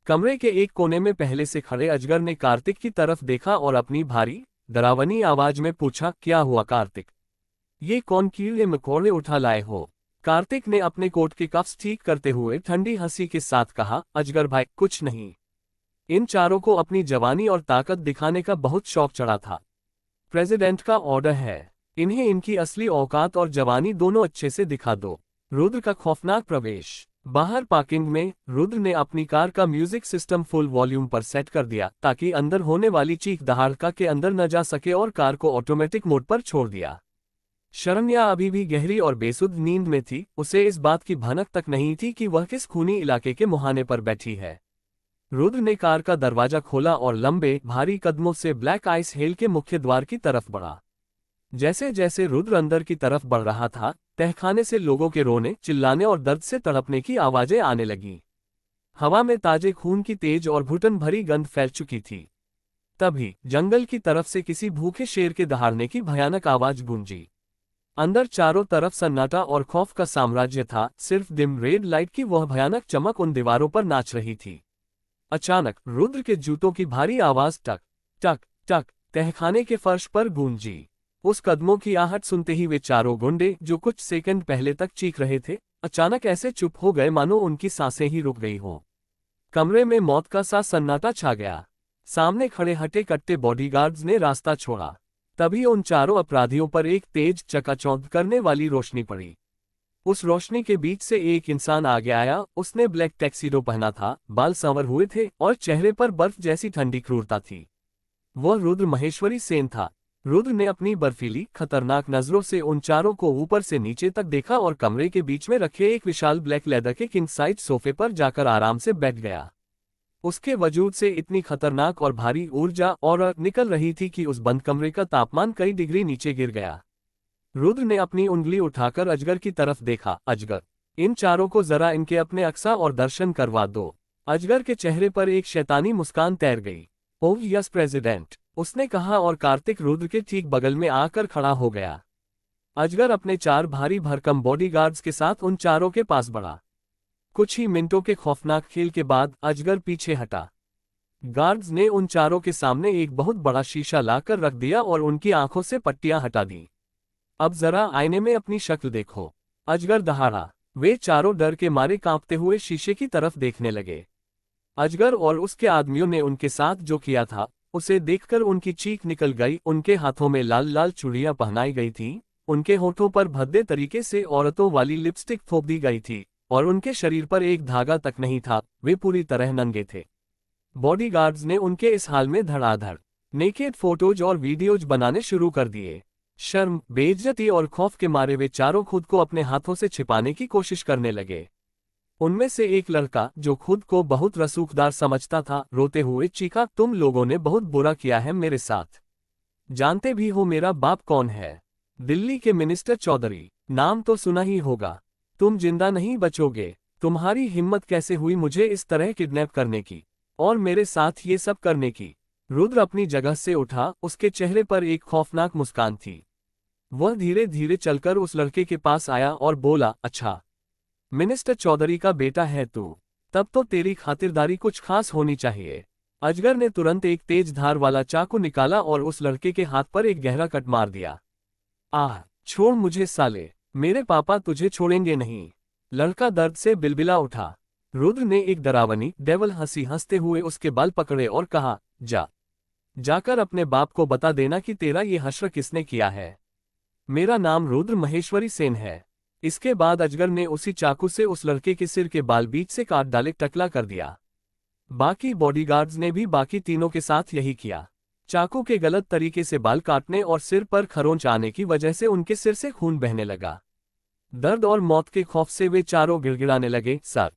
कमरे के एक कोने में पहले से खड़े अजगर ने कार्तिक की तरफ देखा और अपनी भारी, डरावनी आवाज में पूछा, क्या हुआ कार्तिक? ये कौन कीड़े मकोड़े उठा लाए हो? कार्तिक ने अपने कोट के कफ्स ठीक करते हुए ठंडी हंसी के साथ कहा, अजगर भाई, कुछ नहीं। इन चारों को अपनी जवानी और ताकत दिखाने का बहुत शौक चढ़ा था। प्रेसिडेंट का ऑर्डर है, इन्हें इनकी असली औकात और जवानी दोनों अच्छे से दिखा दो। रुद्र का खौफनाक प्रवेश। बाहर पार्किंग में रुद्र ने अपनी कार का म्यूजिक सिस्टम फुल वॉल्यूम पर सेट कर दिया, ताकि अंदर होने वाली चीख दहाड़का के अंदर न जा सके, और कार को ऑटोमेटिक मोड पर छोड़ दिया। शरण्या अभी भी गहरी और बेसुध नींद में थी। उसे इस बात की भनक तक नहीं थी कि वह किस खूनी इलाके के मुहाने पर बैठी है। रुद्र ने कार का दरवाजा खोला और लंबे, भारी कदमों से ब्लैक आइस हेल के मुख्य द्वार की तरफ बढ़ा। जैसे जैसे रुद्र अंदर की तरफ बढ़ रहा था, तहखाने से लोगों के रोने, चिल्लाने और दर्द से तड़पने की आवाजें आने लगीं। हवा में ताजे खून की तेज और घुटन भरी गंध फैल चुकी थी। तभी जंगल की तरफ से किसी भूखे शेर के दहाड़ने की भयानक आवाज गूंजी। अंदर चारों तरफ सन्नाटा और खौफ का साम्राज्य था, सिर्फ डिम रेड लाइट की वह भयानक चमक उन दीवारों पर नाच रही थी। अचानक रुद्र के जूतों की भारी आवाज टक टक टक तहखाने के फर्श पर गूंजी। उस कदमों की आहट सुनते ही वे चारों गुंडे, जो कुछ सेकंड पहले तक चीख रहे थे, अचानक ऐसे चुप हो गए मानो उनकी सांसें ही रुक गई हों। कमरे में मौत का सा सन्नाटा छा गया। सामने खड़े हटे कट्टे बॉडीगार्ड्स ने रास्ता छोड़ा। तभी उन चारों अपराधियों पर एक तेज चकाचौंध करने वाली रोशनी पड़ी। उस रोशनी के बीच से एक इंसान आगे आया। उसने ब्लैक टैक्सीडो पहना था, बाल संवर हुए थे और चेहरे पर बर्फ जैसी ठंडी क्रूरता थी। वह रुद्र महेश्वरी सेन था। रुद्र ने अपनी बर्फीली खतरनाक नजरों से उन चारों को ऊपर से नीचे तक देखा और कमरे के बीच में रखे एक विशाल ब्लैक लेदर के किंग साइज सोफे पर जाकर आराम से बैठ गया। उसके वजूद से इतनी खतरनाक और भारी ऊर्जा और निकल रही थी कि उस बंद कमरे का तापमान कई डिग्री नीचे गिर गया। रुद्र ने अपनी उंगली उठाकर अजगर की तरफ देखा। अजगर, इन चारों को जरा इनके अपने अक्सा और दर्शन करवा दो। अजगर के चेहरे पर एक शैतानी मुस्कान तैर गई। ओह यस प्रेसिडेंट, उसने कहा और कार्तिक रुद्र के ठीक बगल में आकर खड़ा हो गया। अजगर अपने 4 भारी भरकम बॉडीगार्ड्स के साथ उन चारों के पास बढ़ा। कुछ ही मिनटों के खौफनाक खेल के बाद अजगर पीछे हटा। गार्ड्स ने उन चारों के सामने एक बहुत बड़ा शीशा लाकर रख दिया और उनकी आंखों से पट्टियां हटा दी। अब जरा आईने में अपनी शक्ल देखो, अजगर दहाड़ा। वे चारों डर के मारे कांपते हुए शीशे की तरफ देखने लगे। अजगर और उसके आदमियों ने उनके साथ जो किया था, उसे देखकर उनकी चीख निकल गई। उनके हाथों में लाल लाल चूड़ियां पहनाई गई थीं, उनके होठों पर भद्दे तरीके से औरतों वाली लिपस्टिक थोप दी गई थी और उनके शरीर पर एक धागा तक नहीं था। वे पूरी तरह नंगे थे। बॉडीगार्ड्स ने उनके इस हाल में धड़ाधड़ नेकेड फोटोज और वीडियोज बनाने शुरू कर दिए। शर्म, बेइज्जती और खौफ के मारे वे चारों खुद को अपने हाथों से छिपाने की कोशिश करने लगे। उनमें से एक लड़का, जो खुद को बहुत रसूखदार समझता था, रोते हुए चीखा, तुम लोगों ने बहुत बुरा किया है मेरे साथ। जानते भी हो मेरा बाप कौन है? दिल्ली के मिनिस्टर चौधरी। नाम तो सुना ही होगा। तुम जिंदा नहीं बचोगे। तुम्हारी हिम्मत कैसे हुई मुझे इस तरह किडनैप करने की और मेरे साथ ये सब करने की? रुद्र अपनी जगह से उठा। उसके चेहरे पर एक खौफनाक मुस्कान थी। वह धीरे धीरे चलकर उस लड़के के पास आया और बोला, अच्छा, मिनिस्टर चौधरी का बेटा है तू? तब तो तेरी खातिरदारी कुछ खास होनी चाहिए। अजगर ने तुरंत एक तेज धार वाला चाकू निकाला और उस लड़के के हाथ पर एक गहरा कट मार दिया। आह, छोड़ मुझे साले, मेरे पापा तुझे छोड़ेंगे नहीं। लड़का दर्द से बिलबिला उठा। रुद्र ने एक डरावनी डेवल हंसी हंसते हुए उसके बाल पकड़े और कहा, जाकर अपने बाप को बता देना कि तेरा ये हश्र किसने किया है। मेरा नाम रुद्र महेश्वरी सेन है। इसके बाद अजगर ने उसी चाकू से उस लड़के के सिर के बाल बीच से काट डाले, टकला कर दिया। बाकी बॉडीगार्ड्स ने भी बाकी तीनों के साथ यही किया। चाकू के गलत तरीके से बाल काटने और सिर पर खरोंच आने की वजह से उनके सिर से खून बहने लगा। दर्द और मौत के खौफ से वे चारों गिड़गिड़ाने लगे, सर,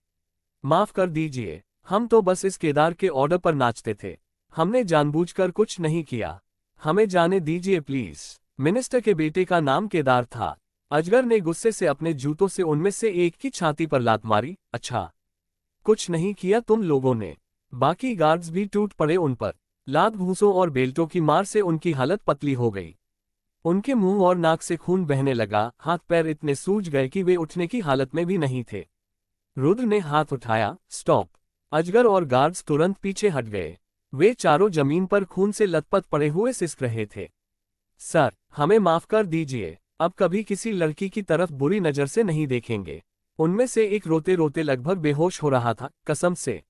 माफ कर दीजिए, हम तो बस इस केदार के ऑर्डर पर नाचते थे। हमने जानबूझकर कुछ नहीं किया। हमें जाने दीजिए प्लीज। मिनिस्टर के बेटे का नाम केदार था। अजगर ने गुस्से से अपने जूतों से उनमें से एक की छाती पर लात मारी। अच्छा, कुछ नहीं किया तुम लोगों ने? बाकी गार्ड्स भी टूट पड़े उन पर। लात घूंसों और बेल्टों की मार से उनकी हालत पतली हो गई। उनके मुंह और नाक से खून बहने लगा। हाथ पैर इतने सूज गए कि वे उठने की हालत में भी नहीं थे। रुद्र ने हाथ उठाया, स्टॉप। अजगर और गार्ड्स तुरंत पीछे हट गए। वे चारों जमीन पर खून से लथपथ पड़े हुए सिसक रहे थे। सर, हमें माफ कर दीजिए, अब कभी किसी लड़की की तरफ बुरी नजर से नहीं देखेंगे। उनमें से एक रोते रोते लगभग बेहोश हो रहा था। कसम से,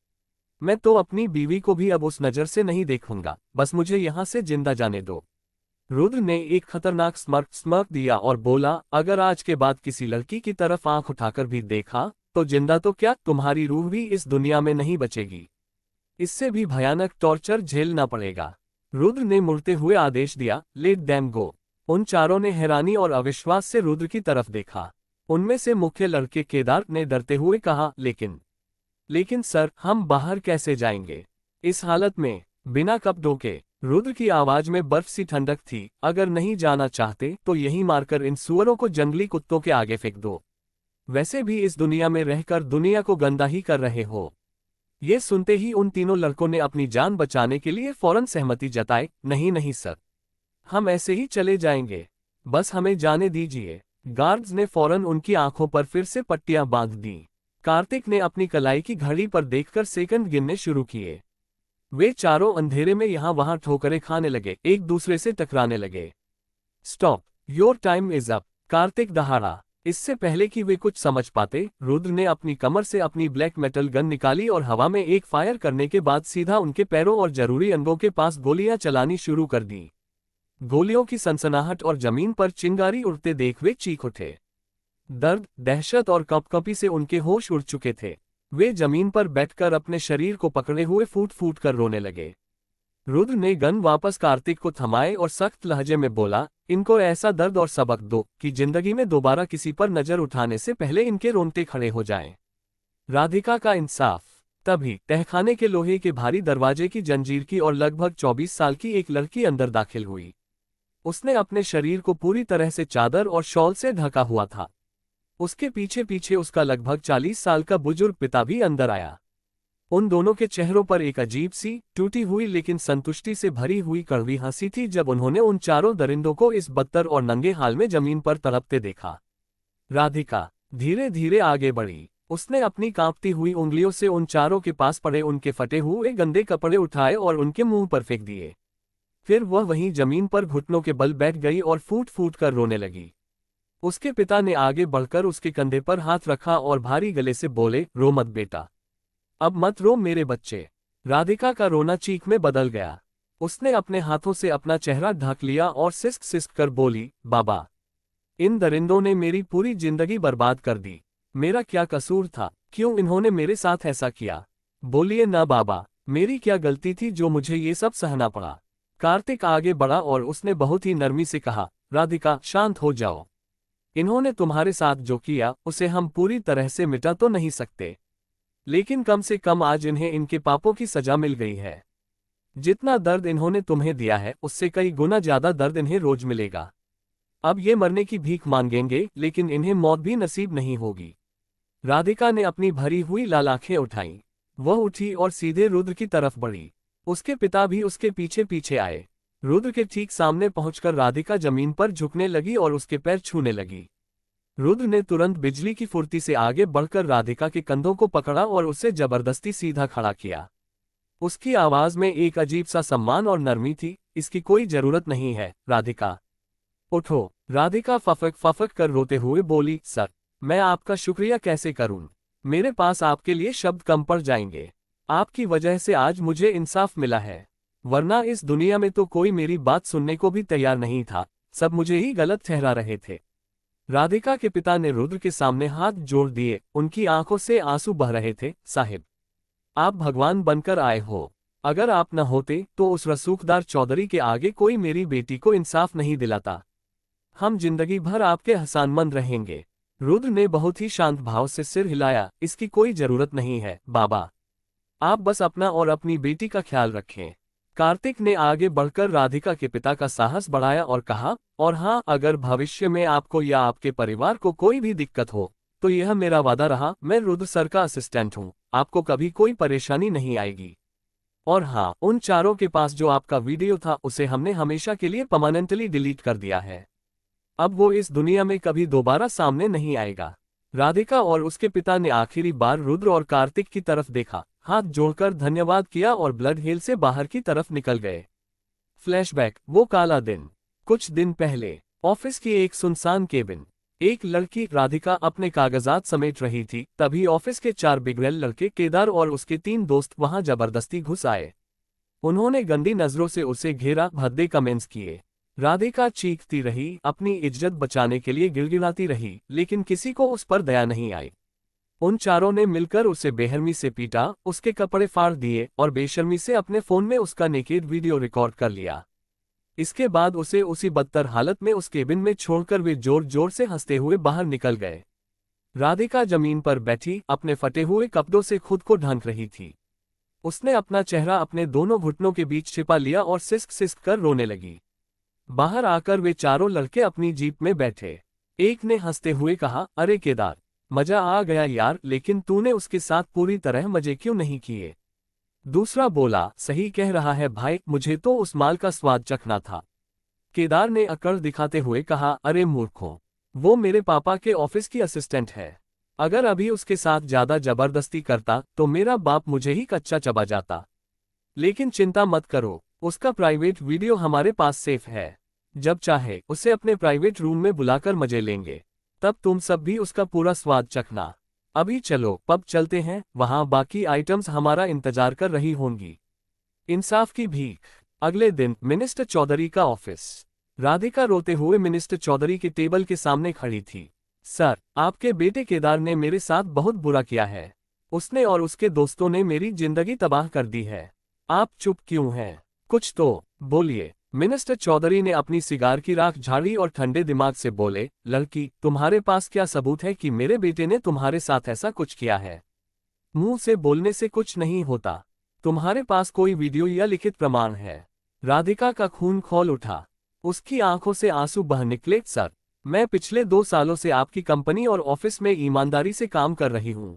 मैं तो अपनी बीवी को भी अब उस नजर से नहीं देखूंगा। बस मुझे यहां से जिंदा जाने दो। रुद्र ने एक खतरनाक स्मर्क दिया और बोला, अगर आज के बाद किसी लड़की की तरफ आंख उठाकर भी देखा तो जिंदा तो क्या, तुम्हारी रूह भी इस दुनिया में नहीं बचेगी। इससे भी भयानक टॉर्चर झेलना पड़ेगा। रुद्र ने मुड़ते हुए आदेश दिया, लेट देम गो। उन चारों ने हैरानी और अविश्वास से रुद्र की तरफ देखा। उनमें से मुख्य लड़के केदार ने डरते हुए कहा, लेकिन सर, हम बाहर कैसे जाएंगे इस हालत में, बिना कपड़ों के? रुद्र की आवाज में बर्फ सी ठंडक थी। अगर नहीं जाना चाहते तो यहीं मारकर इन सुअरों को जंगली कुत्तों के आगे फेंक दो। वैसे भी इस दुनिया में रहकर दुनिया को गंदा ही कर रहे हो। ये सुनते ही उन तीनों लड़कों ने अपनी जान बचाने के लिए फौरन सहमति जताई। नहीं नहीं सर, हम ऐसे ही चले जाएंगे, बस हमें जाने दीजिए। गार्ड्स ने फौरन उनकी आंखों पर फिर से पट्टियां बांध दी। कार्तिक ने अपनी कलाई की घड़ी पर देखकर सेकंड गिनने शुरू किए। वे चारों अंधेरे में यहां वहां ठोकरें खाने लगे, एक दूसरे से टकराने लगे। Stop, your time is up, Kartik दहाड़ा। इससे पहले कि वे कुछ समझ पाते, रुद्र ने अपनी कमर से अपनी ब्लैक मेटल गन निकाली और हवा में एक फायर करने के बाद सीधा उनके पैरों और जरूरी अंगों के पास गोलियां चलानी शुरू कर दी। गोलियों की सनसनाहट और जमीन पर चिंगारी उड़ते देख वे चीख उठे। दर्द, दहशत और कंपकंपी से उनके होश उड़ चुके थे। वे जमीन पर बैठकर अपने शरीर को पकड़े हुए फूट फूट कर रोने लगे। रुद्र ने गन वापस कार्तिक को थमाए और सख्त लहजे में बोला, इनको ऐसा दर्द और सबक दो कि जिंदगी में दोबारा किसी पर नजर उठाने से पहले इनके रोंगटे खड़े हो जाएं। राधिका का इंसाफ। तभी तहखाने के लोहे के भारी दरवाजे की जंजीर की और लगभग 24 साल की एक लड़की अंदर दाखिल हुई। उसने अपने शरीर को पूरी तरह से चादर और शॉल से ढका हुआ था। उसके पीछे पीछे उसका लगभग 40 साल का बुजुर्ग पिता भी अंदर आया। उन दोनों के चेहरों पर एक अजीब सी, टूटी हुई लेकिन संतुष्टि से भरी हुई कड़वी हंसी थी जब उन्होंने उन चारों दरिंदों को इस बदतर और नंगे हाल में जमीन पर तड़पते देखा। राधिका धीरे धीरे आगे बढ़ी। उसने अपनी कांपती हुई उंगलियों से उन चारों के पास पड़े उनके फटे हुए गंदे कपड़े उठाए और उनके मुंह पर फेंक दिए। फिर वह वहीं जमीन पर घुटनों के बल बैठ गई और फूट फूट कर रोने लगी। उसके पिता ने आगे बढ़कर उसके कंधे पर हाथ रखा और भारी गले से बोले, रो मत बेटा, अब मत रो मेरे बच्चे। राधिका का रोना चीख में बदल गया। उसने अपने हाथों से अपना चेहरा ढक लिया और सिसक सिसक कर बोली, बाबा, इन दरिंदों ने मेरी पूरी जिंदगी बर्बाद कर दी। मेरा क्या कसूर था? क्यों इन्होंने मेरे साथ ऐसा किया? बोलिए ना बाबा, मेरी क्या गलती थी जो मुझे ये सब सहना पड़ा? कार्तिक आगे बढ़ा और उसने बहुत ही नरमी से कहा, राधिका शांत हो जाओ। इन्होंने तुम्हारे साथ जो किया उसे हम पूरी तरह से मिटा तो नहीं सकते, लेकिन कम से कम आज इन्हें इनके पापों की सजा मिल गई है। जितना दर्द इन्होंने तुम्हें दिया है उससे कई गुना ज्यादा दर्द इन्हें रोज मिलेगा। अब ये मरने की भीख मांगेंगे लेकिन इन्हें मौत भी नसीब नहीं होगी। राधिका ने अपनी भरी हुई लाल आंखें उठाईं। वह उठी और सीधे रुद्र की तरफ बढ़ी। उसके पिता भी उसके पीछे पीछे आए। रुद्र के ठीक सामने पहुंचकर राधिका जमीन पर झुकने लगी और उसके पैर छूने लगी। रुद्र ने तुरंत बिजली की फुर्ती से आगे बढ़कर राधिका के कंधों को पकड़ा और उसे जबरदस्ती सीधा खड़ा किया। उसकी आवाज में एक अजीब सा सम्मान और नरमी थी, इसकी कोई जरूरत नहीं है राधिका, उठो। राधिका फफक फफक कर रोते हुए बोली, सर, मैं आपका शुक्रिया कैसे करूं? मेरे पास आपके लिए शब्द कम पड़ जाएंगे। आपकी वजह से आज मुझे इंसाफ मिला है, वरना इस दुनिया में तो कोई मेरी बात सुनने को भी तैयार नहीं था। सब मुझे ही गलत ठहरा रहे थे। राधिका के पिता ने रुद्र के सामने हाथ जोड़ दिए। उनकी आंखों से आंसू बह रहे थे। साहिब, आप भगवान बनकर आए हो। अगर आप न होते तो उस रसूखदार चौधरी के आगे कोई मेरी बेटी को इंसाफ नहीं दिलाता। हम जिंदगी भर आपके एहसानमंद रहेंगे। रुद्र ने बहुत ही शांत भाव से सिर हिलाया। इसकी कोई जरूरत नहीं है बाबा, आप बस अपना और अपनी बेटी का ख्याल रखें। कार्तिक ने आगे बढ़कर राधिका के पिता का साहस बढ़ाया और कहा, और हाँ, अगर भविष्य में आपको या आपके परिवार को कोई भी दिक्कत हो तो यह मेरा वादा रहा, मैं रुद्र सर का असिस्टेंट हूँ, आपको कभी कोई परेशानी नहीं आएगी। और हाँ, उन चारों के पास जो आपका वीडियो था उसे हमने हमेशा के लिए परमानेंटली डिलीट कर दिया है। अब वो इस दुनिया में कभी दोबारा सामने नहीं आएगा। राधिका और उसके पिता ने आखिरी बार रुद्र और कार्तिक की तरफ देखा, हाथ जोड़कर धन्यवाद किया और ब्लड हिल से बाहर की तरफ निकल गए। फ्लैशबैक, वो काला दिन। कुछ दिन पहले ऑफिस की एक सुनसान केबिन। एक लड़की राधिका अपने कागजात समेट रही थी। तभी ऑफिस के 4 बिगड़ैल लड़के केदार और उसके 3 दोस्त वहां जबरदस्ती घुस आए। उन्होंने गंदी नजरों से उसे घेरा, भद्दे कमेंट्स किए। राधिका चीखती रही, अपनी इज्जत बचाने के लिए गिड़गिड़ाती रही, लेकिन किसी को उस पर दया नहीं आई। उन चारों ने मिलकर उसे बेशर्मी से पीटा, उसके कपड़े फाड़ दिए और बेशर्मी से अपने फोन में उसका नेकेड वीडियो रिकॉर्ड कर लिया। इसके बाद उसे उसी बदतर हालत में उस केबिन में छोड़कर वे जोर जोर से हंसते हुए बाहर निकल गए। राधिका जमीन पर बैठी अपने फटे हुए कपड़ों से खुद को ढांक रही थी। उसने अपना चेहरा अपने दोनों घुटनों के बीच छिपा लिया और सिसक सिसक कर रोने लगी। बाहर आकर वे चारों लड़के अपनी जीप में बैठे। एक ने हंसते हुए कहा, अरे केदार, मजा आ गया यार, लेकिन तूने उसके साथ पूरी तरह मजे क्यों नहीं किए? दूसरा बोला, सही कह रहा है भाई, मुझे तो उस माल का स्वाद चखना था। केदार ने अकड़ दिखाते हुए कहा, अरे मूर्खों, वो मेरे पापा के ऑफिस की असिस्टेंट है। अगर अभी उसके साथ ज्यादा जबरदस्ती करता तो मेरा बाप मुझे ही कच्चा चबा जाता। लेकिन चिंता मत करो, उसका प्राइवेट वीडियो हमारे पास सेफ है। जब चाहे उसे अपने प्राइवेट रूम में बुलाकर मजे लेंगे, तब तुम सब भी उसका पूरा स्वाद चखना। अभी चलो पब चलते हैं, वहां बाकी आइटम्स हमारा इंतजार कर रही होंगी। इंसाफ की भीख। अगले दिन मिनिस्टर चौधरी का ऑफिस। राधिका रोते हुए मिनिस्टर चौधरी के टेबल के सामने खड़ी थी। सर, आपके बेटे केदार ने मेरे साथ बहुत बुरा किया है। उसने और उसके दोस्तों ने मेरी जिंदगी तबाह कर दी है। आप चुप क्यों हैं? कुछ तो बोलिए। मिनिस्टर चौधरी ने अपनी सिगार की राख झाड़ी और ठंडे दिमाग से बोले, लड़की, तुम्हारे पास क्या सबूत है कि मेरे बेटे ने तुम्हारे साथ ऐसा कुछ किया है? मुंह से बोलने से कुछ नहीं होता। तुम्हारे पास कोई वीडियो या लिखित प्रमाण है? राधिका का खून खौल उठा। उसकी आंखों से आंसू बह निकले। सर, मैं पिछले 2 सालों से आपकी कंपनी और ऑफिस में ईमानदारी से काम कर रही हूं।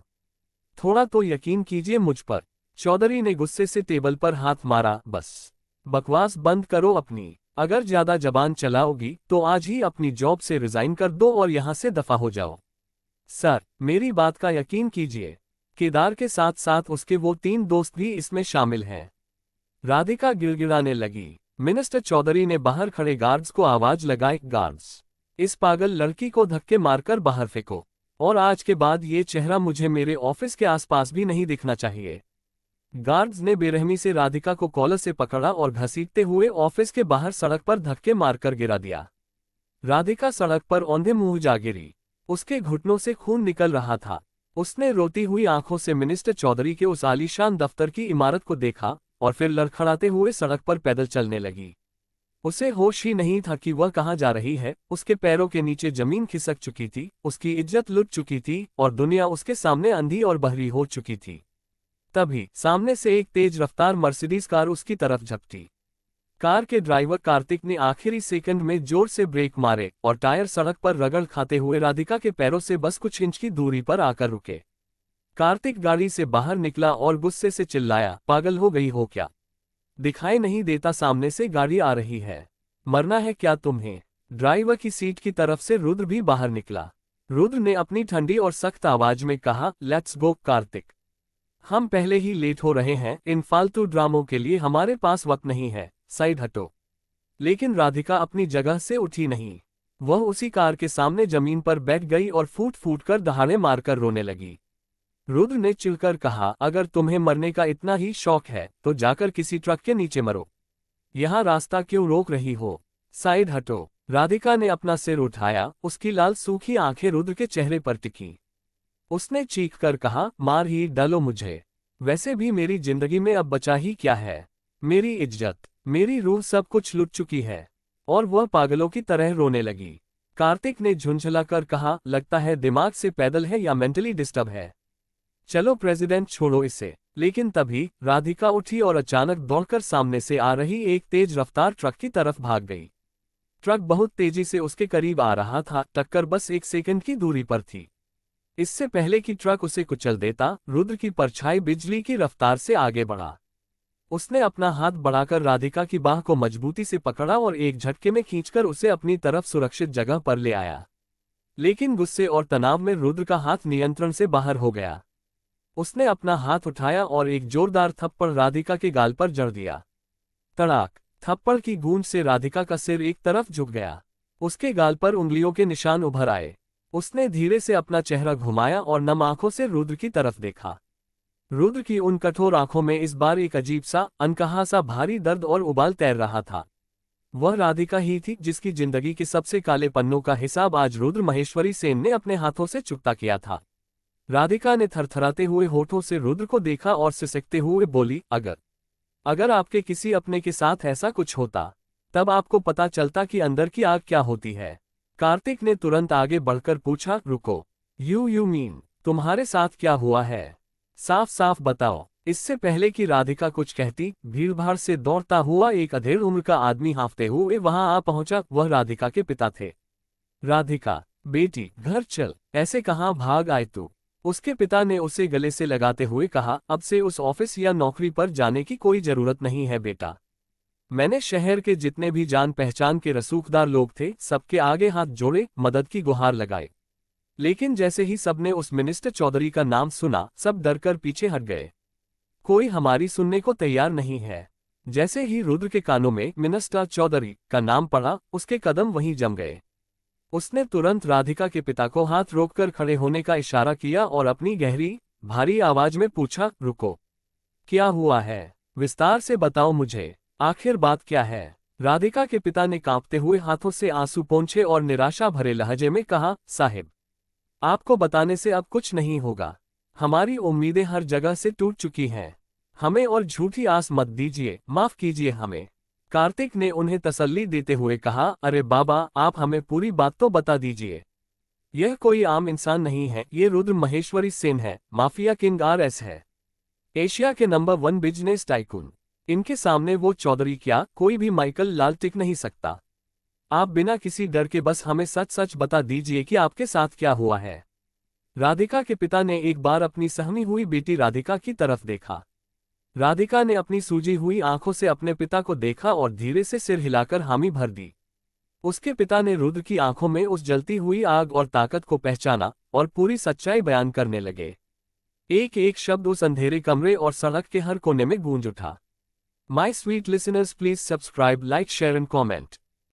थोड़ा तो यकीन कीजिए मुझ पर। चौधरी ने गुस्से से टेबल पर हाथ मारा। बस बकवास बंद करो अपनी। अगर ज्यादा जबान चलाओगी तो आज ही अपनी जॉब से रिजाइन कर दो और यहां से दफा हो जाओ। सर, मेरी बात का यकीन कीजिए, केदार के साथ साथ उसके वो 3 दोस्त भी इसमें शामिल हैं। राधिका गिड़गिड़ाने लगी। मिनिस्टर चौधरी ने बाहर खड़े गार्ड्स को आवाज लगाई, गार्ड्स, इस पागल लड़की को धक्के मारकर बाहर फेंको, और आज के बाद ये चेहरा मुझे मेरे ऑफिस के आसपास भी नहीं दिखना चाहिए। गार्ड्स ने बेरहमी से राधिका को कॉलर से पकड़ा और घसीटते हुए ऑफिस के बाहर सड़क पर धक्के मारकर गिरा दिया। राधिका सड़क पर औंधे मुंह जा गिरी। उसके घुटनों से खून निकल रहा था। उसने रोती हुई आंखों से मिनिस्टर चौधरी के उस आलीशान दफ्तर की इमारत को देखा और फिर लड़खड़ाते हुए सड़क पर पैदल चलने लगी। उसे होश ही नहीं था कि वह कहाँ जा रही है। उसके पैरों के नीचे जमीन खिसक चुकी थी, उसकी इज्जत लुट चुकी थी और दुनिया उसके सामने अंधी और बहरी हो चुकी थी। तभी सामने से एक तेज रफ्तार मर्सिडीज कार उसकी तरफ झपटी। कार के ड्राइवर कार्तिक ने आखिरी सेकंड में जोर से ब्रेक मारे और टायर सड़क पर रगड़ खाते हुए राधिका के पैरों से बस कुछ इंच की दूरी पर आकर रुके। कार्तिक गाड़ी से बाहर निकला और गुस्से से चिल्लाया, पागल हो गई हो क्या? दिखाई नहीं देता सामने से गाड़ी आ रही है? मरना है क्या तुम्हें? ड्राइवर की सीट की तरफ से रुद्र भी बाहर निकला। रुद्र ने अपनी ठंडी और सख्त आवाज में कहा, लेट्स गो कार्तिक, हम पहले ही लेट हो रहे हैं। इन फालतू ड्रामों के लिए हमारे पास वक्त नहीं है, साइड हटो। लेकिन राधिका अपनी जगह से उठी नहीं। वह उसी कार के सामने जमीन पर बैठ गई और फूट फूट कर दहाड़े मारकर रोने लगी। रुद्र ने चिढ़कर कहा, अगर तुम्हें मरने का इतना ही शौक है तो जाकर किसी ट्रक के नीचे मरो। यहाँ रास्ता क्यों रोक रही हो? साइड हटो। राधिका ने अपना सिर उठाया। उसकी लाल सूखी आंखें रुद्र के चेहरे पर टिकी। उसने चीख कर कहा, मार ही डालो मुझे। वैसे भी मेरी जिंदगी में अब बचा ही क्या है? मेरी इज्जत, मेरी रूह सब कुछ लुट चुकी है। और वह पागलों की तरह रोने लगी। कार्तिक ने झुंझलाकर कहा, लगता है दिमाग से पैदल है या मेंटली डिस्टर्ब है। चलो प्रेसिडेंट, छोड़ो इसे। लेकिन तभी राधिका उठी और अचानक दौड़कर सामने से आ रही एक तेज रफ्तार ट्रक की तरफ भाग गई। ट्रक बहुत तेजी से उसके करीब आ रहा था। टक्कर बस 1 सेकंड की दूरी पर थी। इससे पहले कि ट्रक उसे कुचल देता, रुद्र की परछाई बिजली की रफ्तार से आगे बढ़ा। उसने अपना हाथ बढ़ाकर राधिका की बाह को मजबूती से पकड़ा और एक झटके में खींचकर उसे अपनी तरफ सुरक्षित जगह पर ले आया। लेकिन गुस्से और तनाव में रुद्र का हाथ नियंत्रण से बाहर हो गया। उसने अपना हाथ उठाया और एक जोरदार थप्पड़ राधिका के गाल पर जड़ दिया। तड़ाक! थप्पड़ की गूंज से राधिका का सिर एक तरफ झुक गया। उसके गाल पर उंगलियों के निशान उभर आए। उसने धीरे से अपना चेहरा घुमाया और नम आंखों से रुद्र की तरफ देखा। रुद्र की उन कठोर आंखों में इस बार एक अजीब सा, अनकहा सा भारी दर्द और उबाल तैर रहा था। वह राधिका ही थी जिसकी जिंदगी के सबसे काले पन्नों का हिसाब आज रुद्र महेश्वरी सेन ने अपने हाथों से चुकता किया था। राधिका ने थरथराते हुए होठों से रुद्र को देखा और सिसकते हुए बोली, अगर आपके किसी अपने के साथ ऐसा कुछ होता, तब आपको पता चलता कि अंदर की आग क्या होती है। कार्तिक ने तुरंत आगे बढ़कर पूछा, रुको, यू मीन तुम्हारे साथ क्या हुआ है? साफ साफ बताओ। इससे पहले कि राधिका कुछ कहती, भीड़भाड़ से दौड़ता हुआ एक अधेड़ उम्र का आदमी हांफते हुए वहां आ पहुंचा। वह राधिका के पिता थे। राधिका, बेटी घर चल, ऐसे कहाँ भाग आए तू। उसके पिता ने उसे गले से लगाते हुए कहा, अब से उस ऑफिस या नौकरी पर जाने की कोई जरूरत नहीं है बेटा। मैंने शहर के जितने भी जान पहचान के रसूखदार लोग थे सबके आगे हाथ जोड़े, मदद की गुहार लगाए। लेकिन जैसे ही सबने उस मिनिस्टर चौधरी का नाम सुना, सब डरकर पीछे हट गए। कोई हमारी सुनने को तैयार नहीं है। जैसे ही रुद्र के कानों में मिनिस्टर चौधरी का नाम पड़ा, उसके कदम वहीं जम गए। उसने तुरंत राधिका के पिता को हाथ रोककर खड़े होने का इशारा किया और अपनी गहरी, भारी आवाज में पूछा, रुको, क्या हुआ है? विस्तार से बताओ मुझे, आखिर बात क्या है? राधिका के पिता ने कांपते हुए हाथों से आंसू पोंछे और निराशा भरे लहजे में कहा, साहिब, आपको बताने से अब कुछ नहीं होगा। हमारी उम्मीदें हर जगह से टूट चुकी हैं। हमें और झूठी आस मत दीजिए, माफ कीजिए हमें। कार्तिक ने उन्हें तसल्ली देते हुए कहा, अरे बाबा, आप हमें पूरी बात तो बता दीजिए। यह कोई आम इंसान नहीं है, ये रुद्र महेश्वरी सेन है, माफिया किंग RS है, एशिया के नंबर 1 बिजनेस टाइकून। इनके सामने वो चौधरी क्या, कोई भी माइकल लाल टिक नहीं सकता। आप बिना किसी डर के बस हमें सच सच बता दीजिए कि आपके साथ क्या हुआ है। राधिका के पिता ने एक बार अपनी सहमी हुई बेटी राधिका की तरफ देखा। राधिका ने अपनी सूजी हुई आंखों से अपने पिता को देखा और धीरे से सिर हिलाकर हामी भर दी। उसके पिता ने रुद्र की आंखों में उस जलती हुई आग और ताकत को पहचाना और पूरी सच्चाई बयान करने लगे। एक एक शब्द उस अंधेरे कमरे और सड़क के हर कोने में गूंज उठा। My sweet listeners, please subscribe, like, share and comment.